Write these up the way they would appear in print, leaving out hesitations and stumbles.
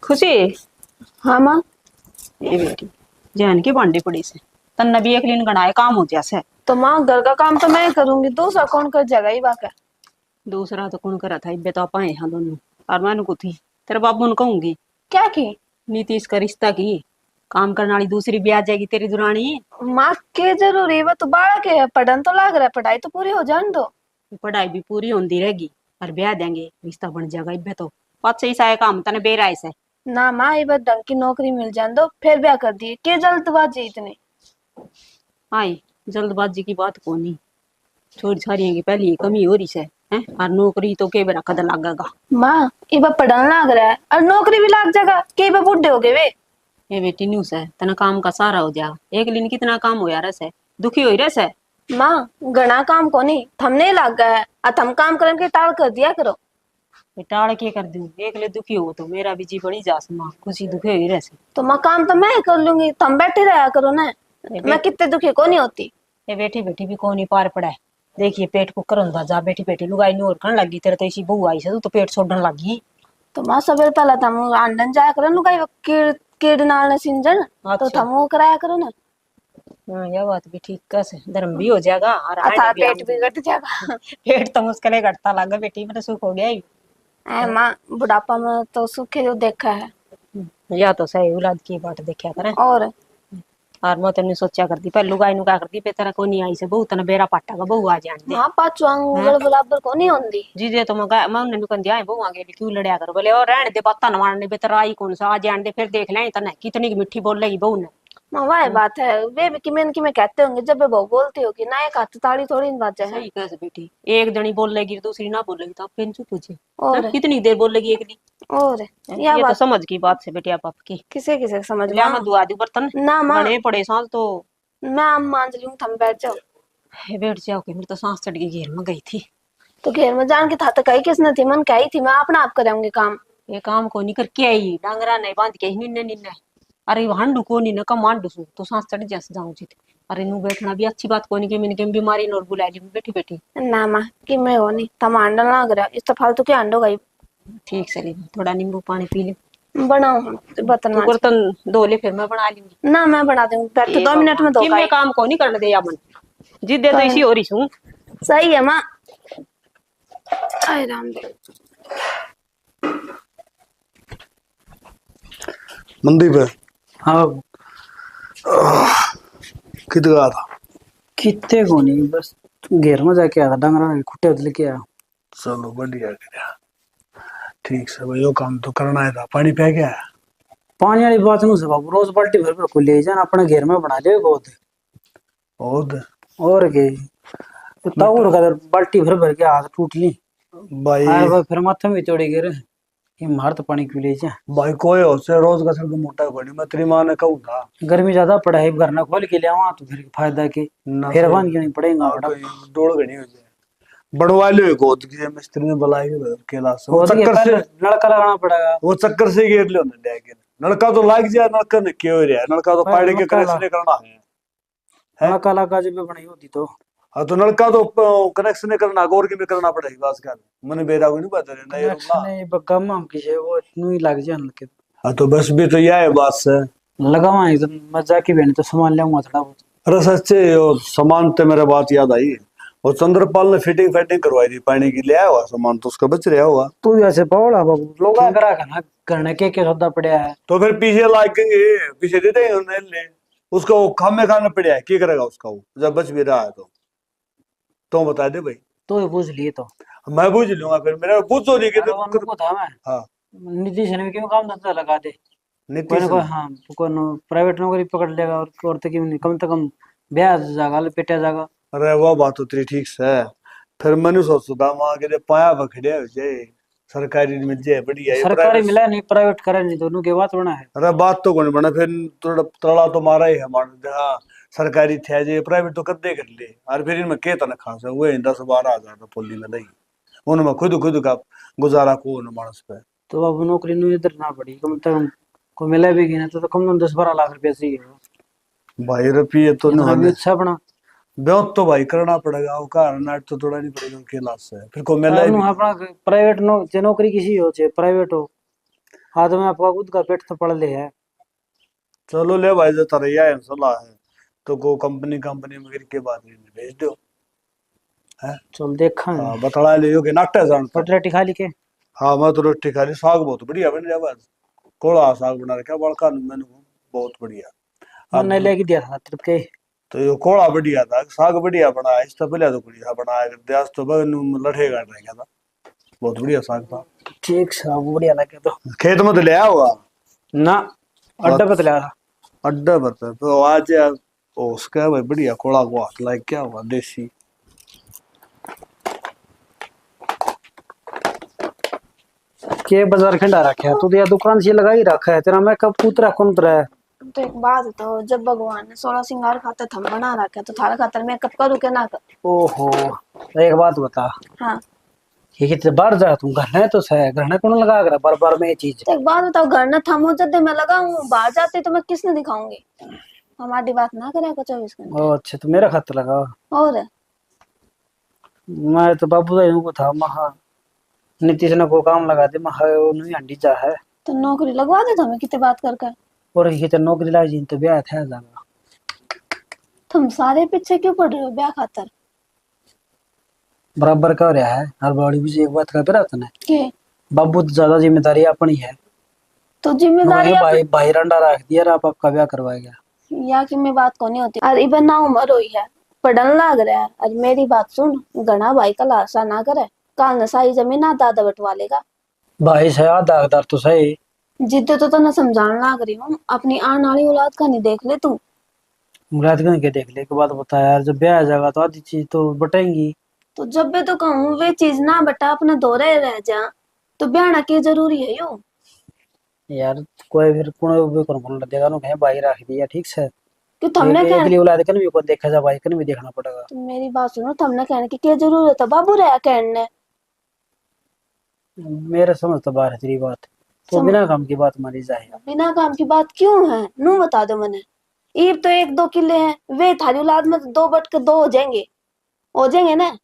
खुशी। हाँ माँ। ये बेटी जहन की बांडी पड़ी से तन्ने भी एक दिन गणाए काम हो जैसे। तो माँ घर का काम तो मैं करूंगी, दूसरा कौन कर जाएगा ये बात है। दूसरा तो कौन करा था इब्बे तो आप आए हाँ दोनों। और मैं को थी तेरे बाबू ने कहूंगी क्या की? नीतीश का रिश्ता की काम करने वाली दूसरी भी आ जाएगी तेरी दुरानी। माँ के जरूरी है, वो तो बालक है, पढ़न तो लग रहा है, पढ़ाई तो पूरी हो जाने दो। पढ़ाई भी पूरी होती रहेगी और ब्याह देंगे रिश्ता बन जाएगा इब्बे तो। पाँच सही सा काम तने बेराय से। ना माँ, ये बात ढंग की नौकरी मिल जाने दो फिर ब्याह कर दिए, के जल्दबाजी इतनी। आई जल्दबाजी की बात को नहीं। छोरी छारियों की पहली कमी हो रही है हैं और नौकरी तो के बरा कद लागेगा। माँ ये बात पढ़न लग रहा है और नौकरी भी लग जाएगा, के बात बुढ़े हो गए वे। ये बेटी न्यूज है तना काम का सारा हो जाएगा एक दिन कितना काम हो यार से दुखी हो रहे से। माँ घना काम को नहीं थमने लग गया है, और थम काम करने के टाल कर दिया करो। टाड़ के कर दूं एक ले दुखी हो तो मेरा भी जी बड़ी जास माँ खुशी दुखी हो रहे से। तो माँ काम तो मैं कर लूंगी, तुम बैठे रहा करो ना। मैं कितने दुखी को नहीं होती। ये बैठी बैठी भी कौन ही पार पड़ा है। देखिए पेट कुकर होता जा बैठी बैठी लुगाई नूर करने लगी तेरे तो इसी बहू आई से तू तो पेट छोड़ने लगी। तो माँ सबसे पहले तुम आंडन जाया करो ना, कहीं कीड़ नाल न सिंजन। तो अच्छा। तुम वो कराया करो ना। हाँ यह बात भी ठीक कैसे धर्म भी हो जाएगा और आने अथा भी पेट आऊंगी। बिगड़ जाएगा। पेट तो मुश्किल घटता लगा बेटी मेरा सुख हो गया ही। ऐ माँ बुढ़ापा में तो सुखे जो देखा है। या तो सही औलाद की बात देखा करें। और और मैं तेन सोचा करती पर लुगाई नु क्या करती पे तेरा को नहीं आई से बहू तने बेरा पाटा का बहू आ जान दे। माँ पाँच हैं उंगल बराबर को नहीं होती। जी जे तो मैं उन्हें नुकन दिया बहू आगे क्यों लड़या कर बोले और रहने दे पत्ता न मारने बेतर आई कौन सा आ जान दे फिर देख ले तने कितनी मिठी बोल लेगी बहू ने। माँ वह हैं? बात है, वे भी कि मैं कहते होंगे जब वे बहू बोलती होगी ना, एक हाथ ताली थोड़ी न बाजे है। सही कैसे बेटी एक जनी बोल लेगी दूसरी ना बोलेगी तो फिर चुप हो जाए। हैं? और कितनी देर बोल लेगी एक दी। और हैं? यह ये तो बात समझ की बात से बेटी आप आपकी। किसे किसे समझ लिया माँ। मैं दुआ दी बर्तन ना माँ, गणे पड़े सांस तो। मैं अब मान लूँ, थम बैठ जाओ। बैठ जाओ के मेरी तो सांस चढ़ गई घेर में गई थी। तो घेर में जान के था तो कही किसने थी, मन कही थी मैं अपना आप कराऊंगी काम। ये काम को नहीं करके आई डांगरा नहीं बांध के निन्ने निन्ने। अरे हांडू को नहीं न कम हांडू सु तो सांस चढ़ जैसे जाऊं जी। अरे नू बैठना भी अच्छी बात को नहीं कि मैंने कि बीमारी नोर बुला ली बैठी बैठी। ना माँ कि मैं हो नहीं, थम हांडल ना करा, इस तो फालतू के हांडो गई। ठीक चली थोड़ा नींबू पानी पी ले। बनाओ हम बर्तन तू मांज। बर्तन धो ले फिर मैं बना लूंगी। ना मैं बना दूंगी, बैठो हे 2 मिनट में भगवान कि धोखा मैं ही। काम को नहीं करने दे या मन जिद दे तो कोई इसी नहीं, हो रही हूँ। सही है माँ। आए राम दे। मंदीप है। हाँ किधर गया था? कितने को नहीं बस घेर में जाके आया था, डंगरा के खुट्टे उधर लेके आया। चलो बढ़िया गया। ठीक से भाई यो काम तो करना है था। पानी पै गया? पानी वाली बात नहीं सब रोज बाल्टी भर भर को ले जाना अपने घेर में बना ले गोद। बहुत और के ताऊर का बाल्टी भर भर के हाथ टूट ली। भाई। अरे भाई फिर माथे में चढ़ी गिर ये मार तो पानी क्यों ले जा। भाई कोई हो से रोज का सिर्फ मोटा पड़ी मैं तेरी माँ ने कहूँ था गर्मी ज्यादा पड़ा है, घर ना खोल के ले आवा तो फिर फायदा की ना फिर से बांध के नहीं पड़ेगा बड़ा। दौड़ घनी हो जाए बढ़वा लो गोद की मिस्त्री ने बुलाई केला से वो गोद के चक्कर से पहले नलका लगाना पड़ेगा। वो चक्कर से गिर लो नलका तो लाग जाए नलका ने क्यों हो रहा है नलका तो पाड़े के नलका कनेक्शन करना है। नलका लगा जब बनाई होती तो हाँ तो नलका तो कनेक्शन करना गौर की में करना पड़ेगा आजकल मैंने बेरा को नहीं पता नहीं कनेक्शन है बगम हम किसे वो इतनी लग जाए नलके। हाँ तो बस भी तो यह है बात से लगावा है तो मैं जाके बहन तो सामान ले आऊंगा थोड़ा बहुत। अरे सच्चे और सामान तो मेरे बात याद आई और चंद्रपाल ने फिटिंग फाइटिंग करवाई थी पानी की ले आया हुआ सामान तो उसका बच रहा होगा। तू ऐसे पौड़ा बाबू लोग करा करना करने के सौदा पड़ा है। तो फिर पीछे लागेंगे पीछे दे देंगे उन्हें ले उसका वो खामे खाना पड़ा है क्या करेगा उसका वो जब बच भी रहा है तो बता दे भाई। तो ये पूछ लिए तो मैं पूछ लूंगा फिर मेरा पूछो नहीं कि अरे वो उनको था मैं हाँ नीतीश ने भी क्यों काम धंधा लगा दे कोई नीतीश ना कोई। हाँ कोई प्राइवेट नौकरी पकड़ लेगा और तक कम से कम ब्याज जाएगा पेटा जाएगा। अरे वो बात तो तेरी ठीक से है फिर मैंने सोचता वहां के पाया पकड़े हो जाए सरकारी मिल जाए बढ़िया ये सरकारी प्राइवेट। मिला नहीं प्राइवेट करे नहीं दोनों की बात बना है। अरे बात तो कौन बना फिर थोड़ा तड़ा तो मारा ही है मान हाँ सरकारी थे जे प्राइवेट तो कद्दे कर ले और फिर इनमें के तना खास है वो 10-12 हजार तो पोली में नहीं उनमें खुद का गुजारा को न मानस पे। तो अब नौकरी नहीं इधर ना पड़ी कम से कम को मिला भी ना तो कम से कम 10-12 लाख रुपया चाहिए। भाई रुपये तो इतना भी नहीं अच्छा अपना ब्याह तो भाई करना पड़ेगा वो कार नाट तो थोड़ा नहीं पड़ेगा उनके लाश से फिर को मिला और भी अपना प्राइवेट नौकरी किसी हो चाहे प्राइवेट हो हाँ तो मैं आपका खुद का पेट तो पड़ ले है। चलो ले भाई, जो तरैया है सलाह है तो को कंपनी कंपनी में गिर के बाद में भेज दो है। चल देखा है। हाँ बतला लियो कि नाटे जानता। रोटी खा ली के? हाँ मैं तो रोटी खा ली, साग बहुत बढ़िया बन गया आज। कोड़ा साग बना रखा बड़का मैंने, बहुत बढ़िया। मैंने अब लेके दिया था ट्रिप के। तो ये कोड़ा बढ़िया था, साग बढ़िया बना, इससे पहले तो बढ़िया बनाया करते, आज तो बगन लठे काट रह गया था, बहुत बढ़िया साग था। ठीक साग बढ़िया लगे तो। खेत में तो ले आया होगा ना, अड्डा पे तो लिया था। अड्डा पर तो आज यार ओ उसका भाई बढ़िया कोड़ा को हाथ लाइक क्या हुआ देसी। के बाजार खंडा रखा है तू तो, या दुकान से लगा ही रखा है तेरा। मैं कब कूतरा कौन तरह है? तो एक बात तो, जब भगवान ने 16 सिंगार खातर थम बना रखा तो थारा खातर मैं कब करूँ क्या ना कर। ओहो, एक बात बता, हाँ ये कितने बार जा तू घर है तो सह, घर कौन लगा कर बार बार में ये चीज। तो एक बात बताओ, घर न थम हो जाते मैं लगाऊं, बाहर जाते तो मैं किसने दिखाऊंगी। हमारी बात ना करे को 24 घंटे। ओ अच्छा, तो मेरा खत लगा। और मैं तो बाबू को था महा नीतीश ने को काम लगा दे महा नहीं हंडी जा है। तो नौकरी लगवा दे तो हमें कितने बात कर कर। और ये तो नौकरी ला जी तो ब्याह था जागा। तुम सारे पीछे क्यों पड़ रहे हो ब्याह खातर? बराबर का रहा है हर बाड़ी भी एक बात का पे रहता है के बाबू तो ज्यादा जिम्मेदारी अपनी है। तो जिम्मेदारी भाई भाई रंडा रख दिया आप आपका ब्याह करवाएगा। या कि मैं बात को नहीं होती। अरे इबन ना उम्र हुई है, पढ़न लाग रहा है। अरे मेरी बात सुन, घना भाई का लाशा ना करे, काल नसाई जमीन ना दादा बटवा लेगा। भाई से दागदार तो सही। जिद्द तो ना समझाने लाग रही हूँ, अपनी आने वाली औलाद का नहीं देख ले तू। मुराद के देख ले के बाद बता यार, जब ब्याह आ जाएगा तो आधी चीज तो बटेंगी। तो जब भी तो कहूँ वे चीज ना बटा, अपने दोरे रह जा, तो ब्याह की जरूरी है यो। यार कोई फिर कौन देगा ना कहीं भाई रख दिया ठीक से। कि तुमने एक लिए औलाद कन भी को देखा जा भाई कन भी देखना पड़ेगा। तो मेरी बात सुनो, तुमने कहने की क्या जरूरत है, बाबू रहा कहने। मेरे समझ तो बाहर है तेरी बात, तो बिना काम की बात मारी जाए। बिना काम की बात क्यों है, नू बता दो मैंने। ईब तो 1-2 किले हैं, वे थारी औलाद में तो 2 बट के 2 हो जाएंगे ना।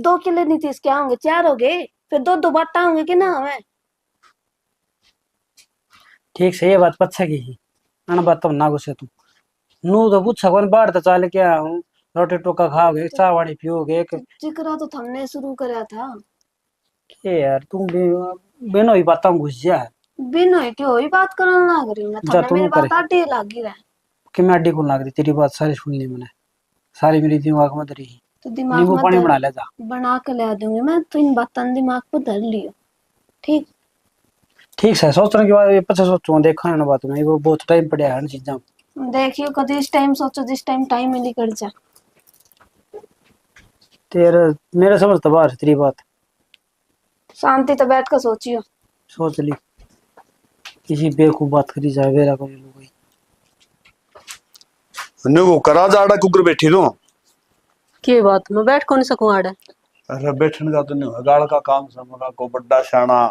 2 किले नीतीश क्या होंगे, 4 हो गए, फिर 2-2 बाटा होंगे कि ना हमें। ठीक से ये बात पच्छा की ही अन बात तो ना गुस्से तू नू तो पूछा कौन बाहर तो चल के आया हूँ, रोटी टोका खाओगे चाय वाड़ी पियोगे जिक्र तो हमने शुरू करा था। के यार तुम बिनो ही बातों में घुस जा है। बिन होई क्यों ही बात करने लग रही हूँ मैं, जा थमने तुम मेरी करे बात आटी लगी रहा। कि मैं अड्डी को लग रही तेरी बात सारी सुन ली मैंने, सारी मेरी दिमाग में धरी। तो दिमाग नींबू में पानी बना ले जा। बना के ला दूंगी मैं, तो इन बातों दिमाग पर धर लियो। ठीक ठीक है, सोचने के बाद ये पचा सोचूंगा देखा ना बात में, वो बहुत टाइम पड़ा है इन चीजा। देखियो कभी इस टाइम सोचो जिस टाइम टाइम मिली कर जा। तेरे मेरे समझ तो बाहर है तेरी बात। शांति तो बैठ कर सोचियो। सोच ली किसी बेवकूफ बात करी जाए वेरा कोई लोग को करा जाड़ा कुकर बैठी रो। के बात मैं बैठ कौन सकूं आड़े? अरे बैठने का तो नहीं है, गाड़ का काम समझा को बड्डा शाना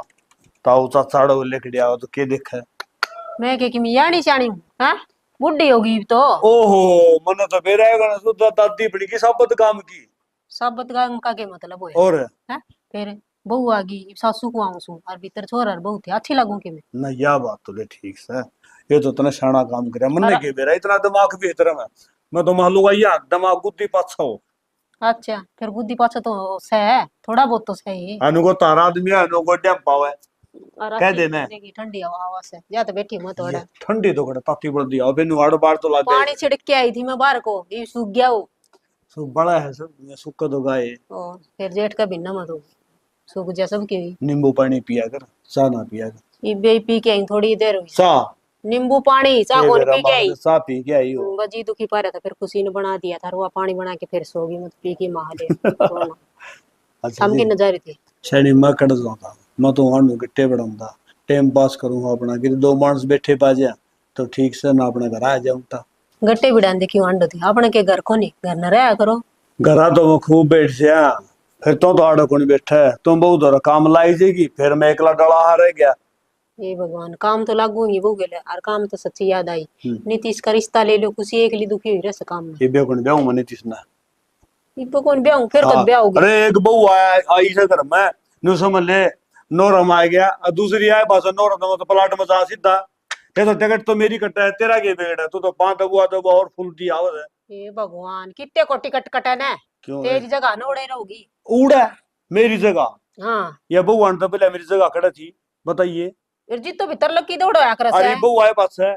ताऊ चाचाड़ो लेके दिया तो के देखे। मैं के कि मैं यानी शानी हूं हां, बुढ़ी होगी तो। ओहो मन तो बेरा है ना, सुधा दादी बड़ी की साबत काम की। साबत का के मतलब होया और है? फिर बहू आ गई सासू को आऊं सू और भीतर छोरा और बहू थे, अच्छी लगूं के मैं? ना या बात तो ले ठीक से, ये तो तने शाना काम करे मन ने के बेरा इतना दिमाग भी इतना में मैं तो मालूम या दिमाग बुद्धि पाछा हो। अच्छा फिर बुद्धि पाछा तो सह थोड़ा बहुत तो सही। अनु को तारा आदमी है, अनु को डैम पावे और कह देना की ठंडी हवा से जा तो बैठी मत थोड़ा। ठंडी तो कड़े ताती पड़ दिया अबे नु आड़ बाड़ तो लागे पानी छिड़क के आई थी मैं बाहर को, ये सूख गया वो। सो बड़ा है सब, मैं सुक्का तो गाय ओ फिर जेठ का भिन्ना मत हो, सूख जा सब की। नींबू पानी पिया कर, चाह ना पिया कर। ये बे पी के आई थोड़ी देर हुई। चाह नींबू पानी चाह कौन पी के आई? चाह पी के आई हो। बजी दुखी पा रहा था, फिर खुशी ने बना दिया था, वो पानी बना के फिर सोगी मत पी के महाले। अच्छा हम की नजारी थी शनि मैं कट जाता, मैं तो वहां गट्टे बढ़ाऊंगा टाइम पास करूंगा अपना कि 2 मानस बैठे पा जा तो ठीक से ना अपने घर आ जाऊंगा। गट्टे बिड़ान देखी आंडो थी अपने के घर को नहीं, घर न रहा करो। घरा तो मैं खूब बैठ जा, फिर तो आड़ो को नहीं बैठा है, तुम बहुत और काम लाई जाएगी, फिर मैं एकला डला रह गया। ये भगवान काम तो लागू ही वो गेले, और काम तो सच्ची याद आई नीतीश का रिश्ता ले लो, खुशी एक ली दुखी हुई रस काम में। ये बेकून ब्याह मैं नीतीश ना ये कौन ब्याह फिर कब ब्याह होगी? अरे एक बहू आया आई से घर में नु समझ ले नोरम आ गया और दूसरी आए बस नोरम तो प्लाट में जा सीधा। ये तो टिकट तो मेरी कटा है, तेरा के बिगड़ है? तू तो 5 दबुआ और फुल दी आवत है। हे भगवान, कितने को टिकट कटन है? क्यों है? तेरी जगह न उड़े रहोगी। उड़ा मेरी जगह? हाँ, या भगवान तो पहले मेरी जगह खड़ा थी, बताइए। जी तो भीतर लकी दौड़ो आकर अरे से। बहू आए पास है,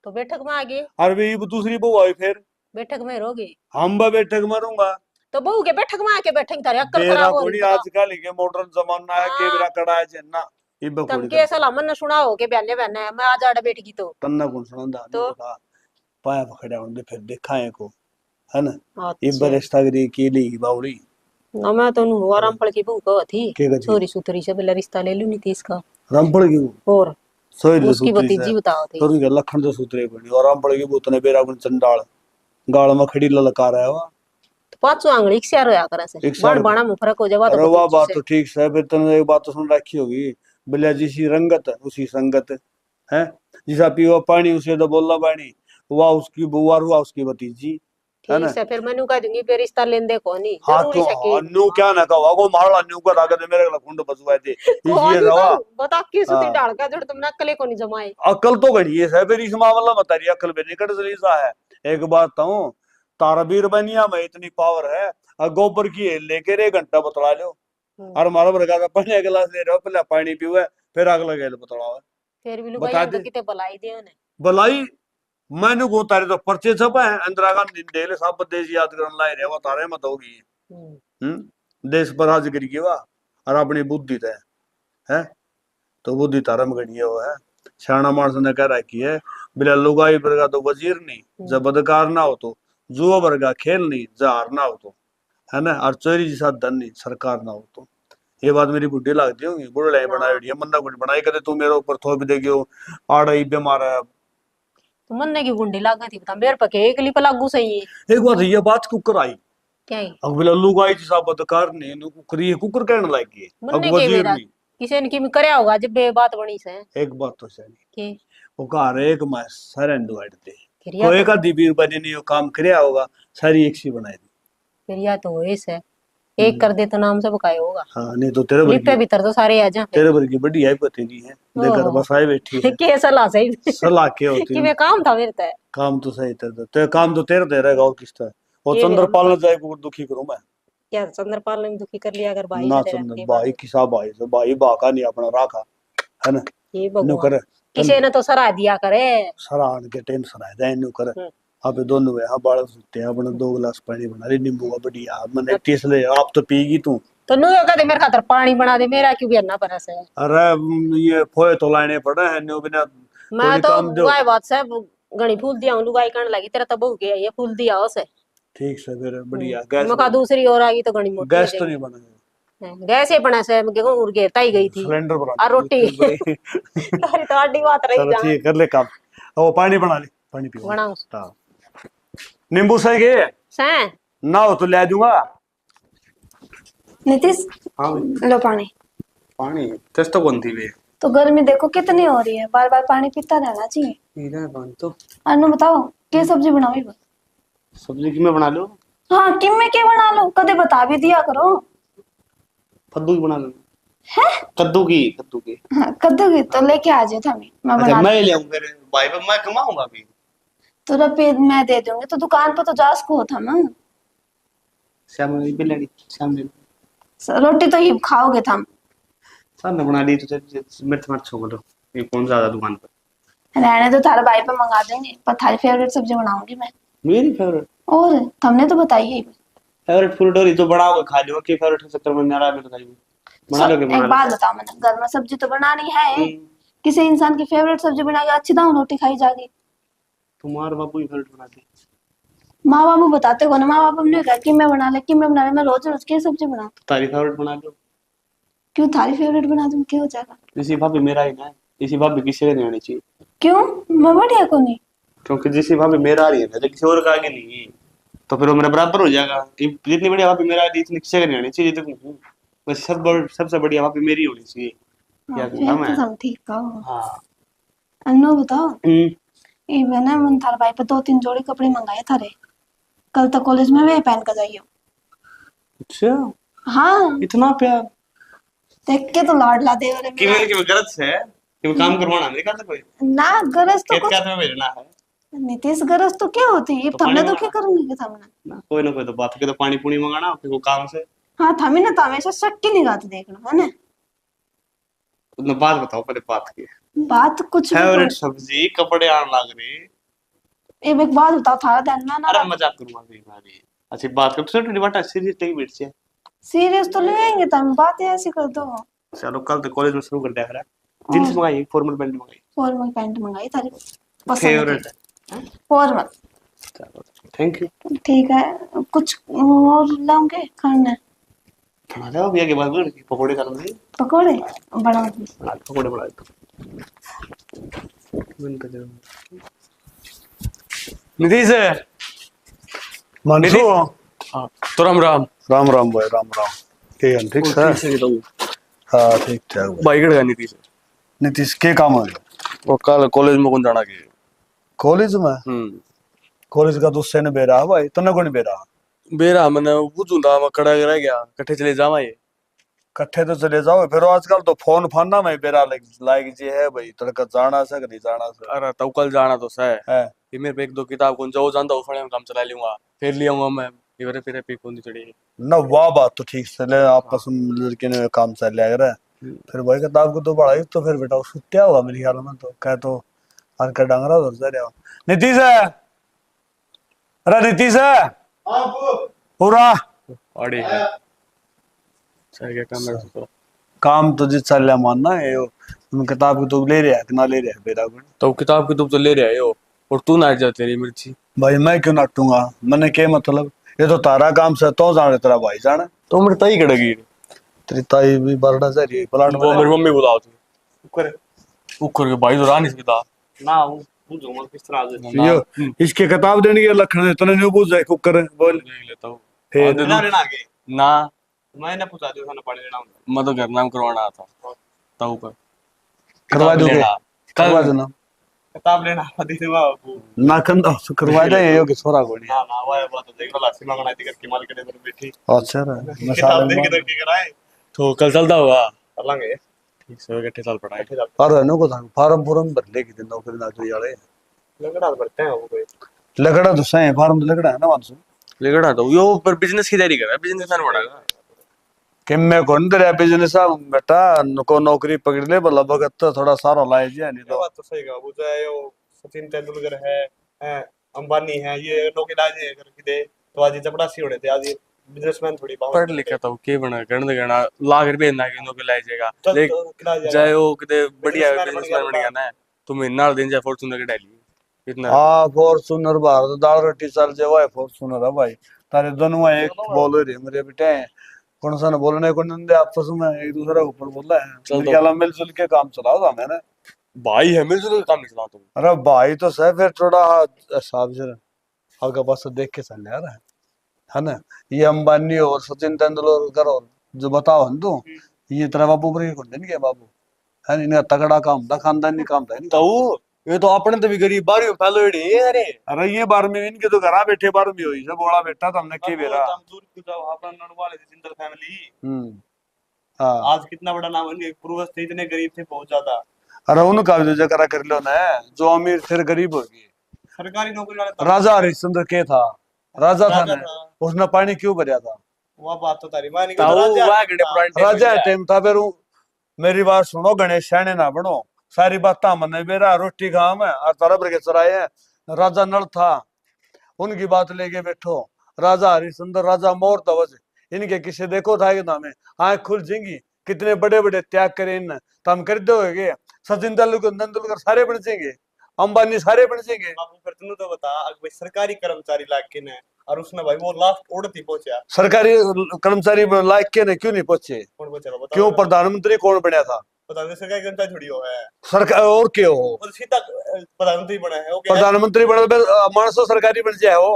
तो बैठक में आ गए। और भी दूसरी बहू आई फिर बैठक में रहोगे हम बा बैठक मारूंगा। तो बहू के बैठक में आके बैठेंगे, तारी अक्कल बेरा खराब हो कोनी रही है। आजकल के मॉडर्न जमाना है के हाँ। बेरा कड़ा है जन्ना इब तुम कोड़ी के सलाह मन सुनाओ के बहने बहने मैं आज आड़ बैठ गई तो तन्ना कौन सुनांदा तो बता पाया पकड़ा उनने फिर देखा है को, है ना। इब अच्छा रिश्ता करी के ली बावड़ी ना, मैं तो नु रामपल की बहू कह थी के गति छोरी सुतरी से बिला रिश्ता ले लूं नहीं थी इसका। रामपड़ की और सोई ले उसकी सूत्री भतीजी से बताओ थी। तो उनके लखन तो सूत्रे बनी और रामपड़ की बूत ने बेरा गुन चंडाल गाल में खड़ी ललकार है वा। तो पांचो आंगली एक सियार होया करे से एक सियार बण बाणा में फर्क हो जावा तो अरे वाह भतीजी बात से। तो ठीक है, फिर तुमने एक बात तो सुन रखी होगी, बिल्ला जिसी रंगत उसी संगत है। जिसा पीवा पानी उसे तो बोलना पानी, हुआ उसकी बुआ हुआ उसकी भतीजी, है ठीक ना। से फिर मैंने कह दूंगी पे रिश्ता लेन दे कोनी हाँ जरूरी तो से कि अन्नू क्या ना कहो वो मार अन्नू को ताकत मेरे को कुंड बसवाए थे इसी कोनी रवा। तो बता की सुती हाँ डाल का जड़ तुमने अकले को नहीं जमाए। अकल तो घड़ी है फिर इस मामला में तारी अकल भी निकट सलीसा है। एक बात तो तारा बीर बनिया में इतनी पावर है, और गोबर की हेल लेके 1 घंटा बतला लो और मारो बरगा पानी एक गिलास ले रहे हो पहले पानी पीवे फिर अगला गेल बतलाओ फिर भी बता लुगाई दे तो किते बलाई दे उन्हें। भलाई। मैंने को तारे तो पर्चे छपा है इंदिरा गांधी डेले सब देश याद करने लाई रहे वो तारे मत होगी। देश पर राज करी वा और अपनी बुद्धि तय है तो बुद्धि तारम गढ़ी वो है। सियाणा मानस ने कह रखी है बिला लुगाई वर्गा तो वजीर नहीं जब बदकार ना हो तो जुआ वर्गा खेल नहीं जार ना हो तो, है ना। और चोरी जैसा धन नहीं सरकार ना हो तो। ये बात मेरी बुढ़ी लगती होगी बुढ़े लाई बनाई मन्ना कुछ बनाई कदे तू मेरे ऊपर थोप देगी आड़ा ही बीमार है। तो मन्ने की गुंडी लाग थी बता मेरे पके एक लिप लागू सही है। एक बात ये बात कुकर आई क्या है अब बिला लुगाई जैसा बदकार नहीं नु कुकर ये कुकर कहने लगी अब मन्ने के वजीर मेरा नहीं। किसी ने की करया होगा जब बे बात बनी से एक बात तो सही कि वो घर एक मैं सारे दुआड़ दे फिर या कोई तो का दीबी बने नहीं वो काम करया होगा सारी एक सी बनाई दी। फिर या तो होए से एक कर दे तो नाम सब काय होगा। हाँ नहीं तो तेरे लिपे भर भीतर तो सारे आ जा तेरे भर की बड़ी है पति नहीं है देखकर ओहो। बस आए बैठी है के सलाह सही सलाह के होती कि है मैं काम था मेरे ते काम तो सही तेरे काम तो तेरे दे रहेगा और किसका है वो ये भी चंद्रपाल हम न जाए को दुखी करूं मैं क्या चंद्रपाल ने भी दुखी कर लिया अगर भाई ना से चंद्र रहने के भाई बाद। किसा भाई से भाई बाका नहीं अपना राखा है ना ये नु भगवान करे किसी ने तो सराह दिया करे। सराहन के टेंशन है जाए नु करे हम्म। आप दोनों है बाल सुनते हैं अपना 2 गिलास पानी बना ली नींबू का बढ़िया मैंने टेस्ट ले आप तो पीगी तू। तो नु का दे मेरे खातर पानी बना दे मेरा क्यों भी ना परस है। अरे ये फोए तो लाने पड़े हैं न्यू बिना मैं थोड़ी तो काम दो गाय बात से गणी फूल दिया हूं लुगाई करने लगी तेरा तो बहू के ये फूल दिया उसे। ठीक से फिर बढ़िया गैस मका दूसरी और आ गई तो गणी मोटी हो गैस तो जाएगी। नहीं बना गैस ही बना से गेहूं उड़ घेरता ही गई थी सिलेंडर बना और रोटी दे। तारी तो आडी बात रही चलो जा ठीक कर ले काम वो पानी बना ले पानी पियो बनाओ हाँ नींबू सही के से ना हो तो ले दूंगा। नीतीश हाँ लो पानी। पानी टेस्ट तो कौन थी वे तो गर्मी देखो कितनी हो रही है, बार बार पानी पीता रहना चाहिए। इधर पानी तो अनु बताओ क्या सब्जी बनावी बस। सब्जी की मैं बना लो हाँ किम में क्या बना लो, कदे बता भी दिया करो। कद्दू की बना लो है कद्दू की हाँ, कद्दू की तो लेके आ जाओ था मैं अच्छा बना मैं ले आऊं फिर भाई पे मैं कमाऊंगा अभी तो रुपये मैं दे दूंगी तो दुकान पर तो जा सको था ना। शाम में बिल्ली शाम में रोटी तो ही खाओगे था सामने बना ली तो मिर्च मर्च छोड़ दो ये कौन ज्यादा दुकान पर रहने तो थारे भाई पे मंगा देंगे पर थारी फेवरेट सब्जी बनाऊंगी मैं। मेरी फेवरेट और तुमने तो बताई है फेवरेट फूड और ये तो बनाओगे खा लो कि फेवरेट के चक्कर में नारा में बताइए बना लोगे एक बना बात बताओ मैंने घर में सब्जी तो बनानी है, किसी इंसान की फेवरेट सब्जी बना के अच्छी दाम रोटी खाई जाएगी। तुम्हारे बाबू ही फेवरेट बनाते माँ बाबू बताते हो ना, माँ बाबू ने कहा कि मैं बना ले कि मैं बना ले, मैं रोज रोज की सब्जी बना। तारी फेवरेट बना लो क्यों थारी फेवरेट बना दूं क्या हो जाएगा। इसी भाभी मेरा ही ना है इसी भाभी किसी का नहीं आनी चाहिए क्यों मैं बढ़िया को नहीं क्योंकि जिसी भाभी मेरा आ रही है ना तो किसी और का आगे नहीं है तो फिर वो मेरा बराबर हो जाएगा। जितनी बढ़िया भाभी मेरा आ रही इतनी किसी का नहीं आनी चाहिए जितनी बस सबसे बढ़िया भाभी मेरी होनी चाहिए क्या कहता फिर मैं तो तुम ठीक कहो। हाँ अन्नो बताओ ये मैंने मन थारे भाई पे 2-3 जोड़ी कपड़े मंगाए थारे, कल तक कॉलेज में वे पहन कर जाइयो। अच्छा हाँ इतना प्यार देख के तो लाडला दे रहे कि मैंने कि गलत से कि वो काम करवाना मेरे ख्याल से कोई ना गरज तो खेत कुछ में भेजना है नीतीश गरज तो क्या होती है तो हमने पानी तो क्या करेंगे कि हमने ना कोई तो बात के तो पानी पुनी मंगाना फिर वो काम से हाँ थमी ने तो हमेशा शक की निगाह से देखना है ना तुमने बात बताओ पहले बात की बात कुछ भी फेवरेट कर सब्जी कपड़े आने लग रही एक बात बताओ थारा ध्यान में ना अरे मजाक करूंगा भी मारी अच्छी बात कर छोटी बात सीरियस टेक बीट से सीरियस तो ले आएंगे तुम बात ऐसी कर दो चलो कल तो कॉलेज में शुरू कर दिया करा जींस मंगाई फॉर्मल पैंट मंगाई फॉर्मल पैंट मंगाई थारी पसंद फेवरेट है फॉर्मल चलो थैंक यू ठीक है कुछ और लाऊंगे खाना बना दो भैया के बाद पकौड़े कर दे पकोड़े बड़ा बना दो, पकौड़े बना दो मन कर दो नीतीश मनसू हाँ तो राम राम राम राम भाई राम राम ठीक है ठीक है हाँ ठीक ठाक भाई। बाइक का नीतीश नीतीश के काम है वो कल कॉलेज में कौन जाना के कॉलेज में कॉलेज का तो सेन बेरा है भाई तने कौन बेरा बेरा मैंने बुझूंगा मैं कड़ा रह गया कट्ठे चले जावा ये कट्ठे तो चले जाओ फिर आजकल तो फोन फाना में बेरा लाइक जी है भाई तड़का जाना से नहीं जाना से अरे तो कल जाना तो सही है ये मेरे पे एक दो किताब कौन जाओ जानता हूँ में काम चला लूंगा फिर ले आऊंगा मैं ये फिर पे कौन सी चढ़ी ना वाह बात तो ठीक से ले आपस में लड़के ने काम चल लिया करे फिर भाई किताब को तो बड़ा ही तो फिर बेटा उसको क्या हुआ मेरे ख्याल में तो कह तो हर का डांगरा उधर से रहा नीतीश है अरे नीतीश है पूरा अरे सही क्या काम है तो काम तो जिस चल रहा मानना है यो तुम किताब की तो ले रहे है कि ना ले रहे है बेटा को तो किताब की तो ले रहे हो और तू ना जा तेरी मिर्ची भाई मैं क्यों नाटूंगा मैंने क्या मतलब ये तो तारा काम से तो जाने तेरा भाई जाने तो मेरे ताई कड़गी तेरी ताई भी बरड़ा से रही प्लाट वो में मेरी मम्मी बुलाओ तू उकर के भाई तो रानी से बता ना हूं पूछूंगा किस तरह से यो इसके किताब देने के लखन है तने नहीं पूछ जाए कुकर बोल देख लेता हूं फिर ना लेना आगे ना मैंने पूछा दिया थाना पढ़ लेना मैं तो घर नाम करवाना था ताऊ पर करवा दोगे करवा देना किताब लेना दे दूंगा बाबू ना कंदा तो करवा दे यो के छोरा को ना ना वो बात तो देख लो लासी मंगना थी करके माल के इधर बैठी अच्छा रे किताब मसाले देख के की कराए तो कल चलता होगा चलेंगे ठीक से इकट्ठे साल पढ़ाए पर नो को फार्म फॉर्म भर ले के नौकरी ना तो यारे लगड़ा भरते हैं वो कोई लगड़ा तो सही फार्म तो लगड़ा है ना मानसू लगड़ा तो यो पर बिजनेस की तैयारी कर रहा है बिजनेस मैन बढ़ाएगा कि मैं कौन तेरा बिजनेस आ बेटा को नौकरी पकड़ ले भला भगत तो थोड़ा सारा लाए जी नहीं ये तो बात तो सही कहा वो जो है वो सचिन तेंदुलकर है अंबानी है ये लोग इलाज है करके दे तो आज ये चपड़ासी होने थे आज ये बिजनेसमैन थोड़ी बात पढ़ लिखा तो के बना गण गणा लाख रुपए ना के नौकरी लाई जाएगा चल लेक तो किला जाएगा जाए वो किते बढ़िया Businessman बन बिजनेसमैन बन गया गया ना तुम नाल दिन जाए फॉर्च्यूनर के डाली इतना हाँ फॉर्चूनर बाहर तो दाल रोटी चल जाए वो फॉर्चूनर है भाई तारे दोनों एक बोल रहे मेरे बेटे कौन सा न बोलने को नंदे आपस में एक दूसरे के ऊपर बोल रहे हैं चल मेरे दो। ख्याल में मिलजुल के काम चलाओ था मैंने भाई है मिलजुल के काम नहीं चला तुम अरे भाई तो सह फिर थोड़ा हिसाब से आगे पास देख के चल यार है ना ये अंबानी और सचिन तेंदुलकर और जो बताओ हम तो ये तेरा बाबू पर कौन दिन के बाबू है नहीं इनका तगड़ा काम था खानदानी काम था इनका। तो ये तो अपने तो भी गरीब बारी में फैलो एड़ी अरे अरे ये बार में इनके तो घर बैठे बार में हुई सब बोला बेटा तो हमने के बेरा हम दूर क्यों जाओ अपना ननवाले थे जिंदल फैमिली हाँ आज कितना बड़ा नाम है पूर्वज थे इतने गरीब थे बहुत ज्यादा अरे उनका भी तो जकरा कर लो ना जो अमीर थे गरीब हो गए सरकारी नौकरी वाले तो राजा हरिश्चंद्र के था राजा था राजा ना था। उसने पानी क्यों भरिया था वो बात तो तारी मानी ताऊ वाह गड़े पुराने राजा टाइम था फिर मेरी बात सुनो गणेश सैने ना बनो सारी बात मन बेरा रोटी खाम है और तरह के चराए है राजा नल था उनकी बात लेके बैठो राजा हरिश्चंद्र राजा मोर तवज इनके किसे देखो था कि नामे आंख खुल जाएंगी कितने बड़े बड़े त्याग करे इन तो हम कर दोगे सचिन तेंदुलकर सारे बन जाएंगे अंबानी सारे बन जाएंगे बाबू फिर तुमने तो बता अगर भाई सरकारी कर्मचारी लाख के ने और उसने भाई वो लास्ट उड़त ही पहुंचा सरकारी कर्मचारी लायक के ने क्यों नहीं पहुंचे कौन पहुंचा बता क्यों प्रधानमंत्री कौन बनया था बता दे सरकारी कर्मचारी थोड़ी हो है सरकार और क्यों हो और सीधा प्रधानमंत्री बना है वो क्या है? प्रधानमंत्री बन मानसो सरकारी बन जाए हो